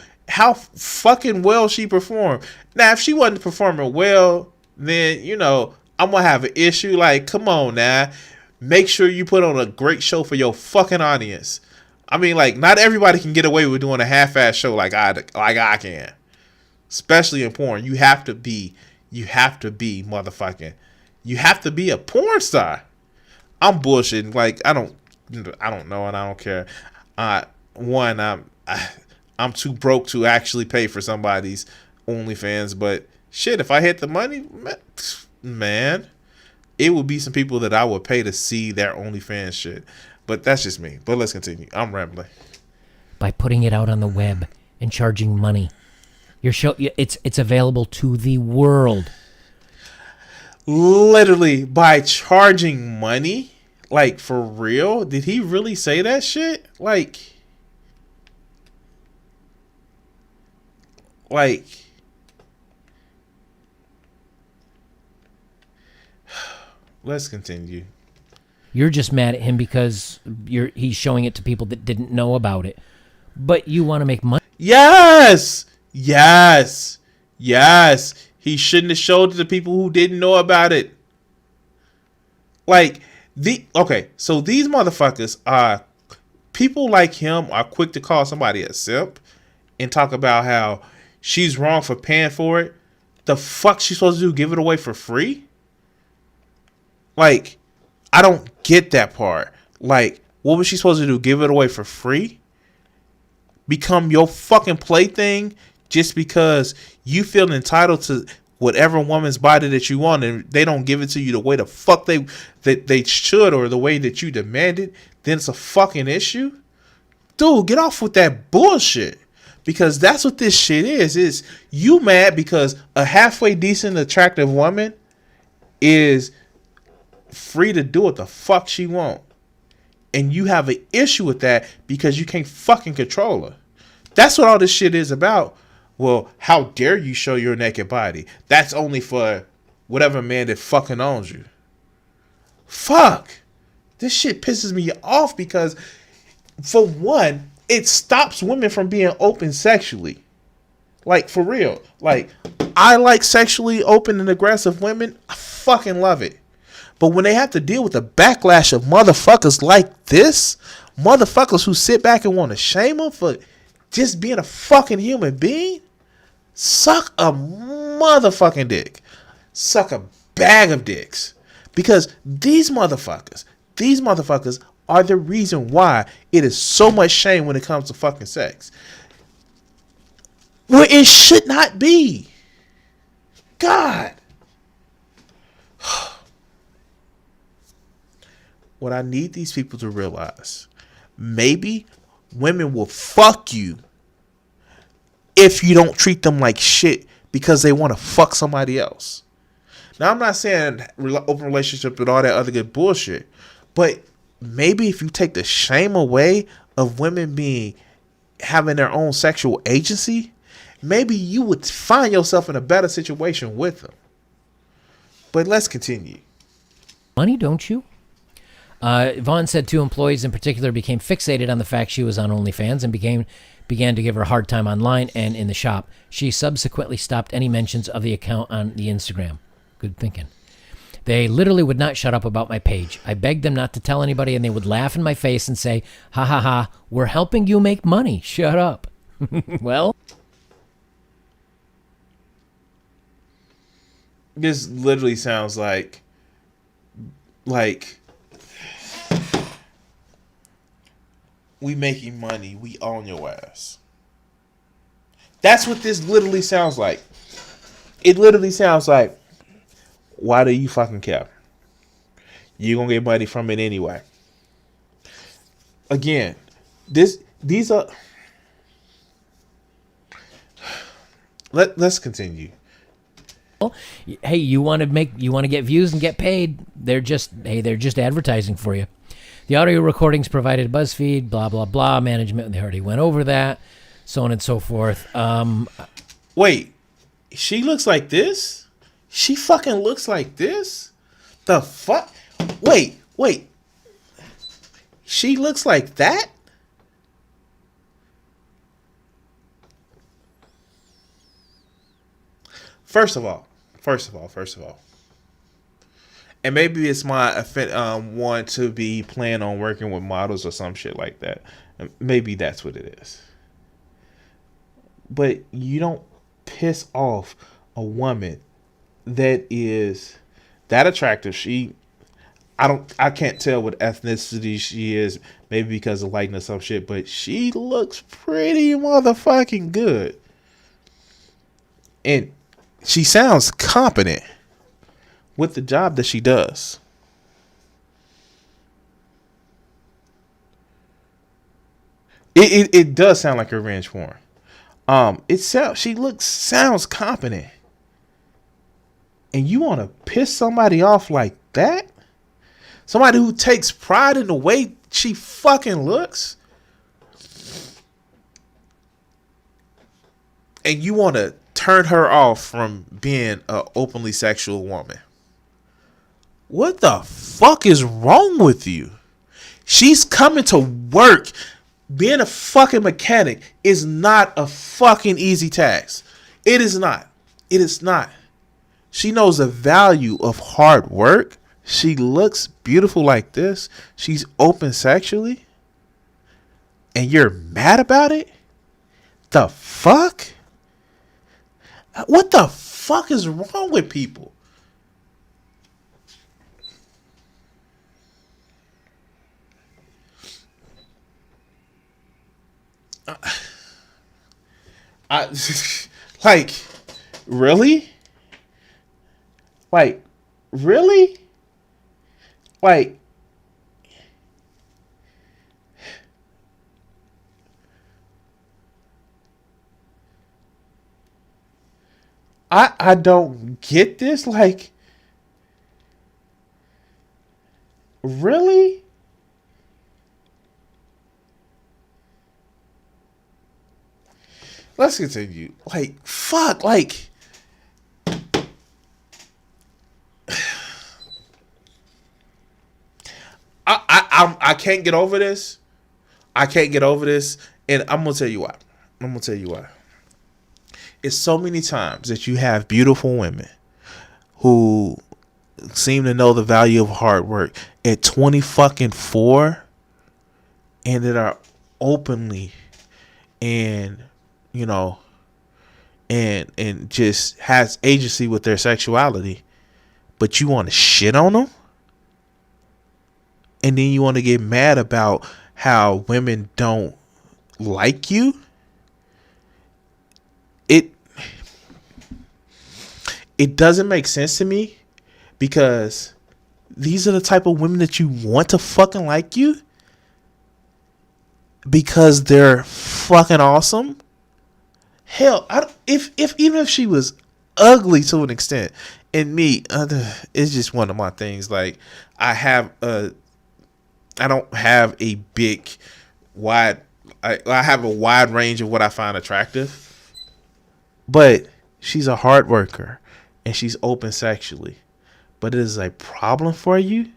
S1: fucking well she performed. Now, if she wasn't performing well, then, you know, I'm going to have an issue. Like, come on now. Make sure you put on a great show for your fucking audience. I mean, like, not everybody can get away with doing a half-ass show like I can. Especially in porn. You have to be motherfucking. You have to be a porn star. I'm bullshitting. Like, I don't know and I don't care. I'm too broke to actually pay for somebody's OnlyFans, but shit, if I hit the money, man, it would be some people that I would pay to see their OnlyFans shit. But that's just me. But let's continue. I'm rambling.
S3: By putting it out on the web and charging money. Your show, it's available to the world.
S1: Literally, by charging money? Like, for real? Did he really say that shit? Like, let's continue.
S3: You're just mad at him because he's showing it to people that didn't know about it. But you want to make money.
S1: Yes. He shouldn't have showed it to people who didn't know about it. Like, so these motherfuckers are, people like him are quick to call somebody a simp and talk about how she's wrong for paying for it. The fuck she supposed to do? Give it away for free? Like, I don't get that part. Like, what was she supposed to do? Give it away for free? Become your fucking plaything just because you feel entitled to whatever woman's body that you want and they don't give it to you the way the fuck they should or the way that you demanded, then it's a fucking issue? Dude, get off with that bullshit. Because that's what this shit is you mad because a halfway decent, attractive woman is free to do what the fuck she want. And you have an issue with that because you can't fucking control her. That's what all this shit is about. Well, how dare you show your naked body? That's only for whatever man that fucking owns you. Fuck. This shit pisses me off because, for one, it stops women from being open sexually. Like, for real. Like, I like sexually open and aggressive women. I fucking love it. But when they have to deal with the backlash of motherfuckers like this, motherfuckers who sit back and want to shame them for just being a fucking human being, suck a motherfucking dick. Suck a bag of dicks. Because these motherfuckers are the reason why it is so much shame when it comes to fucking sex. Where it should not be. God. What I need these people to realize, maybe women will fuck you if you don't treat them like shit because they want to fuck somebody else. Now, I'm not saying open relationship and all that other good bullshit, but maybe if you take the shame away of women having their own sexual agency, maybe you would find yourself in a better situation with them. But let's continue.
S3: Money, don't you? Vaughn said 2 employees in particular became fixated on the fact she was on OnlyFans and began to give her a hard time online and in the shop. She subsequently stopped any mentions of the account on the Instagram. Good thinking. They literally would not shut up about my page. I begged them not to tell anybody, and they would laugh in my face and say, "Ha ha ha, we're helping you make money. Shut up." Well,
S1: this literally sounds like we making money, we own your ass. That's what this literally sounds like. It literally sounds like, why do you fucking care? You're gonna get money from it anyway. Again, these are. Let's continue.
S3: hey, you want to get views and get paid? They're just advertising for you. The audio recordings provided BuzzFeed, blah blah blah, management. They already went over that, so on and so forth.
S1: Wait, she looks like this? She fucking looks like this? The fuck? Wait. She looks like that? First of all. And maybe it's my want to be planning on working with models or some shit like that. Maybe that's what it is. But you don't piss off a woman that is that attractive. I can't tell what ethnicity she is, maybe because of likeness or some shit, but she looks pretty motherfucking good. And she sounds competent with the job that she does. It does sound like revenge porn. She sounds competent. And you want to piss somebody off like that? Somebody who takes pride in the way she fucking looks? And you want to turn her off from being an openly sexual woman? What the fuck is wrong with you? She's coming to work. Being a fucking mechanic is not a fucking easy task. It is not. It is not. She knows the value of hard work. She looks beautiful like this. She's open sexually. And you're mad about it? The fuck? What the fuck is wrong with people? Like, really? Like, really? Like, I don't get this. Like, really? Let's continue. Like, fuck. Like, I can't get over this. I can't get over this, and I'm gonna tell you why. I'm gonna tell you why. It's so many times that you have beautiful women who seem to know the value of hard work at 20 fucking 4, and that are openly and you know and just has agency with their sexuality, but you want to shit on them, and then you want to get mad about how women don't like you. It it doesn't make sense to me, because these are the type of women that you want to fucking like you because they're fucking awesome. Hell, if even if she was ugly to an extent, and me, it's just one of my things. Like, I don't have a big, wide. I have a wide range of what I find attractive, but she's a hard worker and she's open sexually. But it is a problem for you.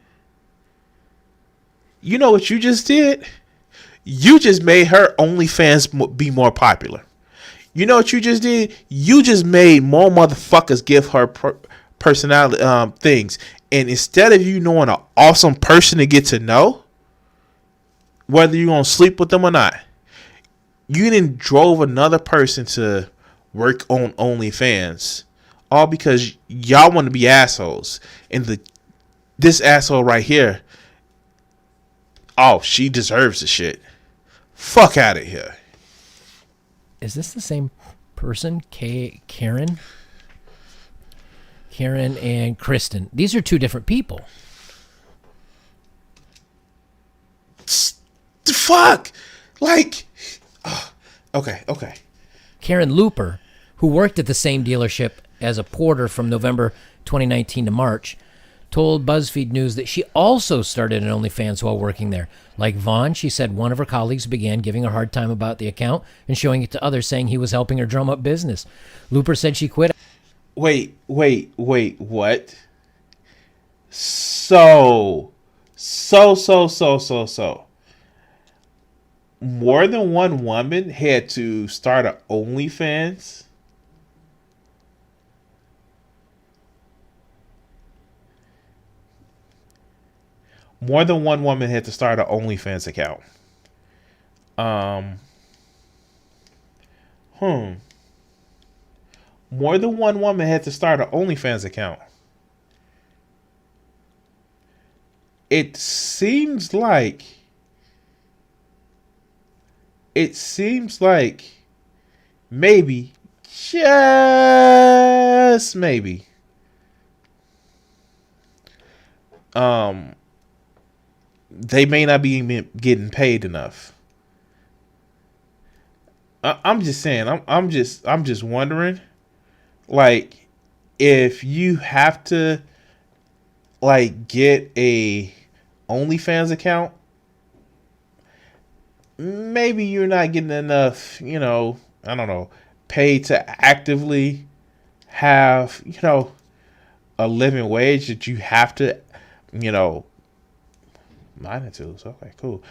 S1: You know what you just did? You just made her OnlyFans be more popular. You know what you just did? You just made more motherfuckers give her personality things. And instead of you knowing an awesome person to get to know, whether you're going to sleep with them or not, you then drove another person to work on OnlyFans. All because y'all want to be assholes. And this asshole right here, oh, she deserves the shit. Fuck out of here.
S3: Is this the same person? Karen? Karen and Kristen. These are two different people.
S1: Fuck. Like, okay.
S3: Karen Looper, who worked at the same dealership as a porter from November 2019 to March, told BuzzFeed News that she also started an OnlyFans while working there. Like Vaughn, she said one of her colleagues began giving her a hard time about the account and showing it to others, saying he was helping her drum up business. Looper said she quit.
S1: Wait, what? So. More than one woman had to start an OnlyFans? More than one woman had to start an OnlyFans account. More than one woman had to start an OnlyFans account. It seems like maybe, just maybe, they may not be getting paid enough. I'm just saying. I'm just wondering, like, if you have to, like, get a OnlyFans account, maybe you're not getting enough, I don't know, paid to actively have, a living wage that you have to, magnitudes. Okay, cool.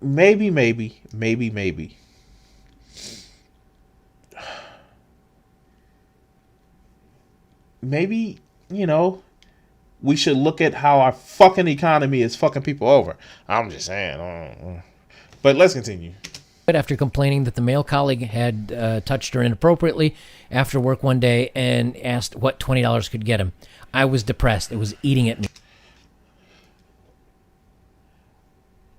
S1: Maybe. Maybe, we should look at how our fucking economy is fucking people over. I'm just saying. But let's continue.
S3: After complaining that the male colleague had touched her inappropriately after work one day and asked what $20 could get him. I was depressed. It was eating at me.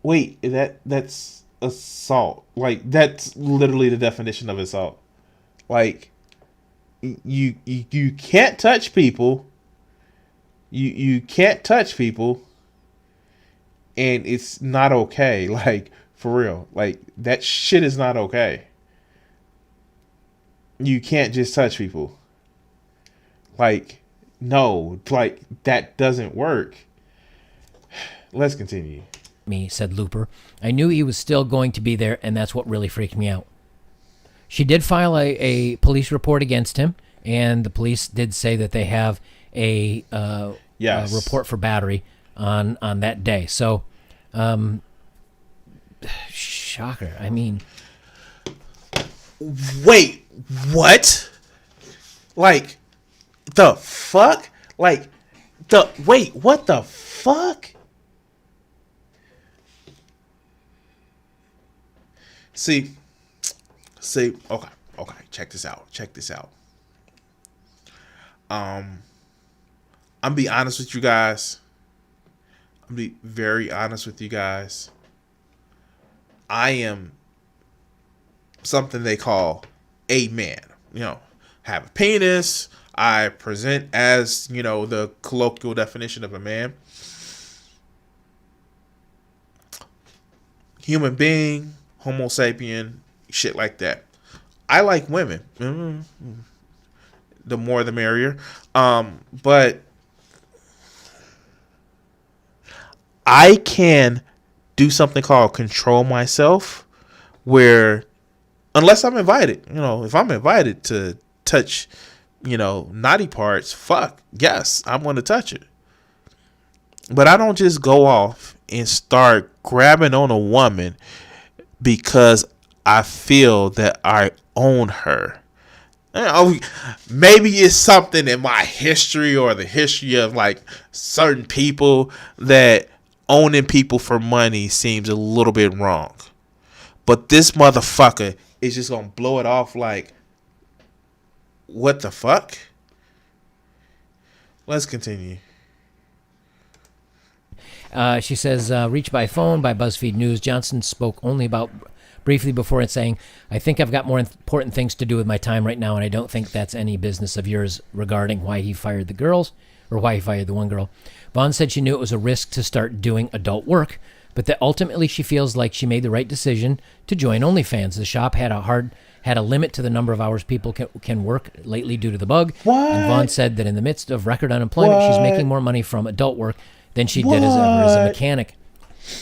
S1: Wait, that's assault. Like, that's literally the definition of assault. Like, you can't touch people. You can't touch people, and it's not okay. Like, for real. Like, that shit is not okay. you can't just touch people. Like, no, like that doesn't work. Let's continue.
S3: Me, said Looper. I knew he was still going to be there, and that's what really freaked me out. She did file a police report against him, and the police did say that they have a report for battery on that day. So, shocker. I mean,
S1: wait, what? Like, the fuck? Like, what the fuck? See, okay, check this out. I'm be honest with you guys. I'm be very honest with you guys. I am something they call a man. You know, have a penis. I present as, you know, the colloquial definition of a man. Human being, Homo sapien, shit like that. I like women. The more the merrier. But I can do something called control myself, where unless I'm invited, you know, if I'm invited to touch, you know, naughty parts, fuck, yes, I'm going to touch it. But I don't just go off and start grabbing on a woman because I feel that I own her. You know, maybe it's something in my history or the history of like certain people that owning people for money seems a little bit wrong. But this motherfucker is just going to blow it off like, what the fuck? Let's continue.
S3: She says, reached by phone by BuzzFeed News, Johnson spoke only about briefly before it, saying, I think I've got more important things to do with my time right now, and I don't think that's any business of yours regarding why he fired the girls, or why he fired the one girl. Vaughn said she knew it was a risk to start doing adult work, but that ultimately she feels like she made the right decision to join OnlyFans. The shop had a limit to the number of hours people can work lately due to the bug.
S1: What?
S3: And Vaughn said that in the midst of record unemployment, she's making more money from adult work than she did as a mechanic.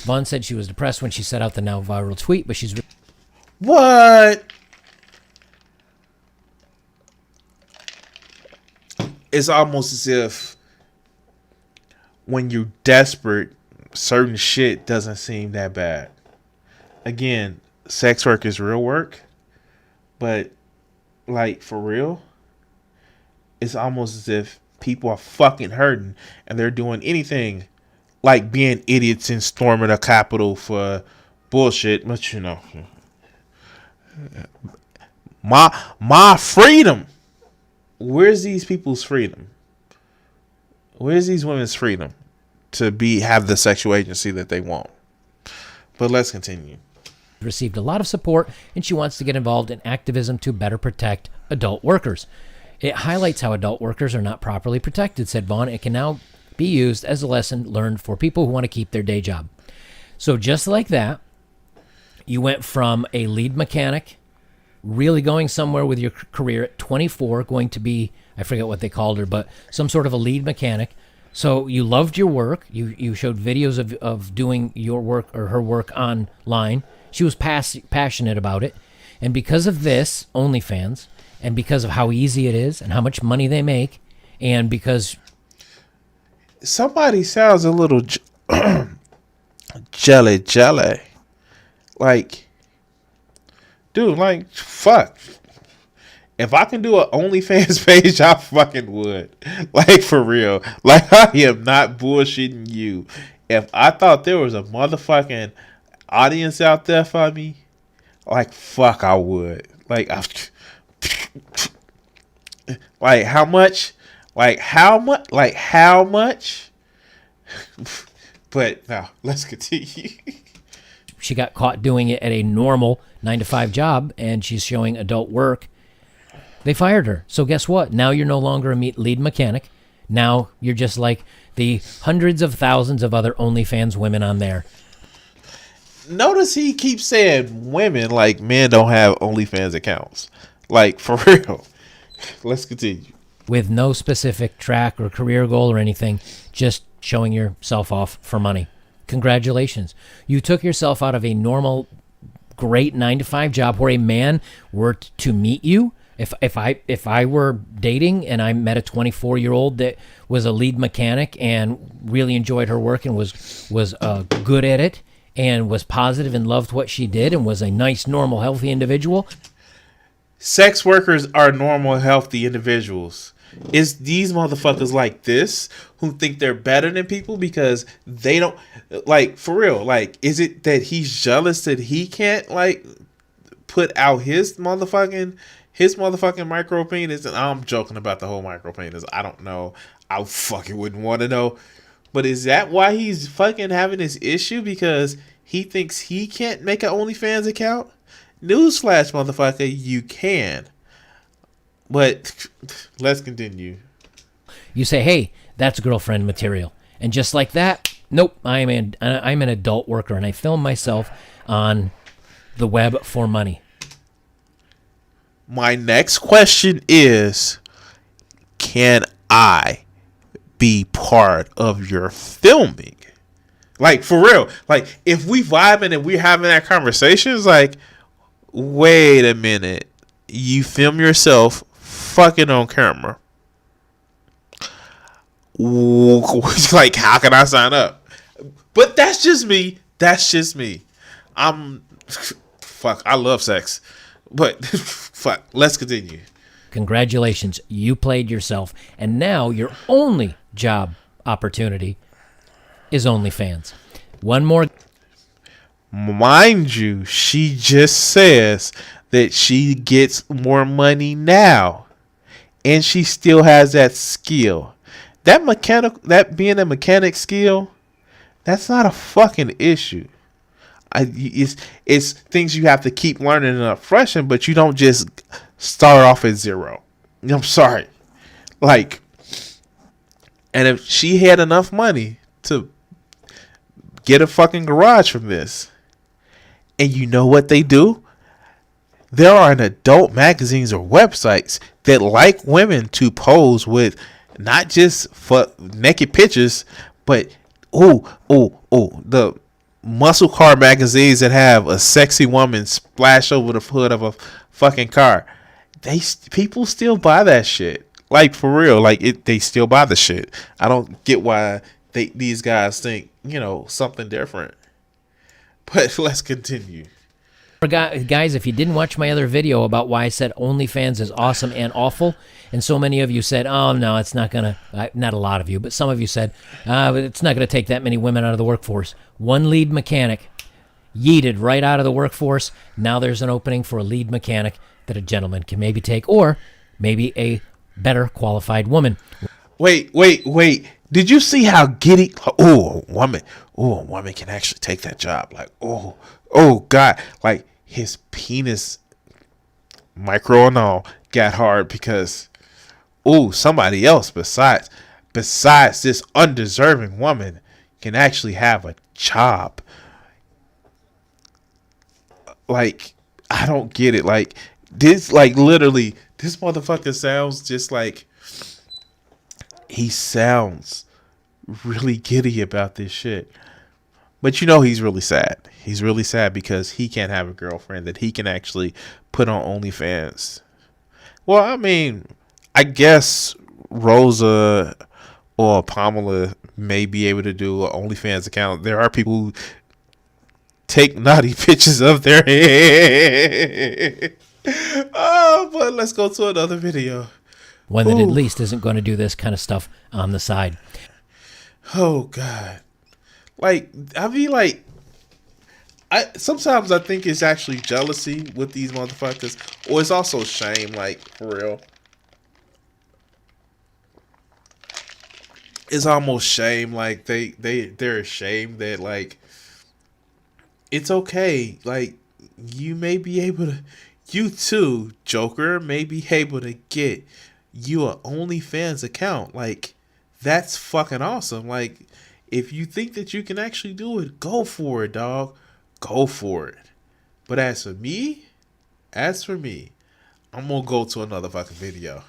S3: Vaughn said she was depressed when she set out the now viral tweet, but she's...
S1: What? It's almost as if when you're desperate, certain shit doesn't seem that bad. Again, sex work is real work, but like for real, it's almost as if people are fucking hurting and they're doing anything, like being idiots and storming a Capitol for bullshit. But you know, my freedom. Where's these people's freedom? Where's these women's freedom to have the sexual agency that they want? But let's continue.
S3: Received a lot of support, and she wants to get involved in activism to better protect adult workers. It highlights how adult workers are not properly protected, said Vaughn. It can now be used as a lesson learned for people who want to keep their day job. So just like that, you went from a lead mechanic, really going somewhere with your career at 24, going to be, I forget what they called her, but some sort of a lead mechanic. So you loved your work. You showed videos of doing your work or her work online. She was passionate about it. And because of this, OnlyFans, and because of how easy it is and how much money they make, and because...
S1: Somebody sounds a little jelly. Like, dude, like, fuck. If I can do an OnlyFans page, I fucking would. Like, for real. Like, I am not bullshitting you. If I thought there was a motherfucking audience out there for me, like, fuck, I would. Like, like, how much? Like, how much? Like, how much? But, no, let's continue.
S3: She got caught doing it at a normal 9-to-5 job, and she's showing adult work. They fired her. So guess what? Now you're no longer a lead mechanic. Now you're just like the hundreds of thousands of other OnlyFans women on there.
S1: Notice he keeps saying women like men don't have OnlyFans accounts. Like, for real. Let's continue.
S3: with no specific track or career goal or anything, just showing yourself off for money. Congratulations. You took yourself out of a normal, great 9-to-5 job where a man were to meet you. If I were dating and I met a 24-year-old that was a lead mechanic and really enjoyed her work and was good at it and was positive and loved what she did and was a nice, normal, healthy individual.
S1: Sex workers are normal, healthy individuals. It's these motherfuckers like this who think they're better than people because they don't, like, for real. Like, is it that he's jealous that he can't, like, put out his motherfucking micro penis? And I'm joking about the whole micro penis. I don't know. I fucking wouldn't want to know. But is that why he's fucking having this issue? Because he thinks he can't make an OnlyFans account? Newsflash, motherfucker, you can. But let's continue.
S3: You say, hey, that's girlfriend material. And just like that, nope, I'm an adult worker and I film myself on the web for money.
S1: My next question is, can I be part of your filming? Like, for real. Like, if we vibing and we're having that conversation, it's like, wait a minute. You film yourself fucking on camera. Like, how can I sign up? But that's just me. Fuck, I love sex. But fuck, let's continue.
S3: Congratulations, you played yourself. And now your only job opportunity is OnlyFans. One more.
S1: Mind you, she just says that she gets more money now. And she still has that skill. That being a mechanic skill, that's not a fucking issue. It's things you have to keep learning and up freshen, but you don't just start off at zero. I'm sorry. Like, and if she had enough money to get a fucking garage from this, and you know what they do? There are adult magazines or websites that like women to pose with not just for naked pictures, but the muscle car magazines that have a sexy woman splash over the hood of a fucking car. People still buy that shit. Like, for real. Like, they still buy the shit. I don't get why these guys think, something different. But let's continue.
S3: Guys, if you didn't watch my other video about why I said OnlyFans is awesome and awful, and so many of you said, oh, no, it's not going to, not a lot of you, but some of you said, it's not going to take that many women out of the workforce. One lead mechanic yeeted right out of the workforce. Now there's an opening for a lead mechanic that a gentleman can maybe take, or maybe a better qualified woman.
S1: Wait. Did you see how giddy? A woman can actually take that job. Like, oh God. Like, his penis, micro and all, got hard because, somebody else besides this undeserving woman can actually have a job. Like, I don't get it. Like, this, like, literally, this motherfucker sounds just like, he sounds really giddy about this shit. But he's really sad. He's really sad because he can't have a girlfriend that he can actually put on OnlyFans. Well, I mean, I guess Rosa or Pamela may be able to do an OnlyFans account. There are people who take naughty pictures of their head. But let's go to another video.
S3: One that at least isn't going to do this kind of stuff on the side.
S1: Oh, God. Like, I mean, like, sometimes I think it's actually jealousy with these motherfuckers, or it's also shame, like, for real. It's almost shame, like, they're ashamed that, like, it's okay. Like, you may be able to, you too, Joker, may be able to get you an OnlyFans account. Like, that's fucking awesome. Like, if you think that you can actually do it, go for it, dog. Go for it. But as for me, I'm gonna go to another fucking video.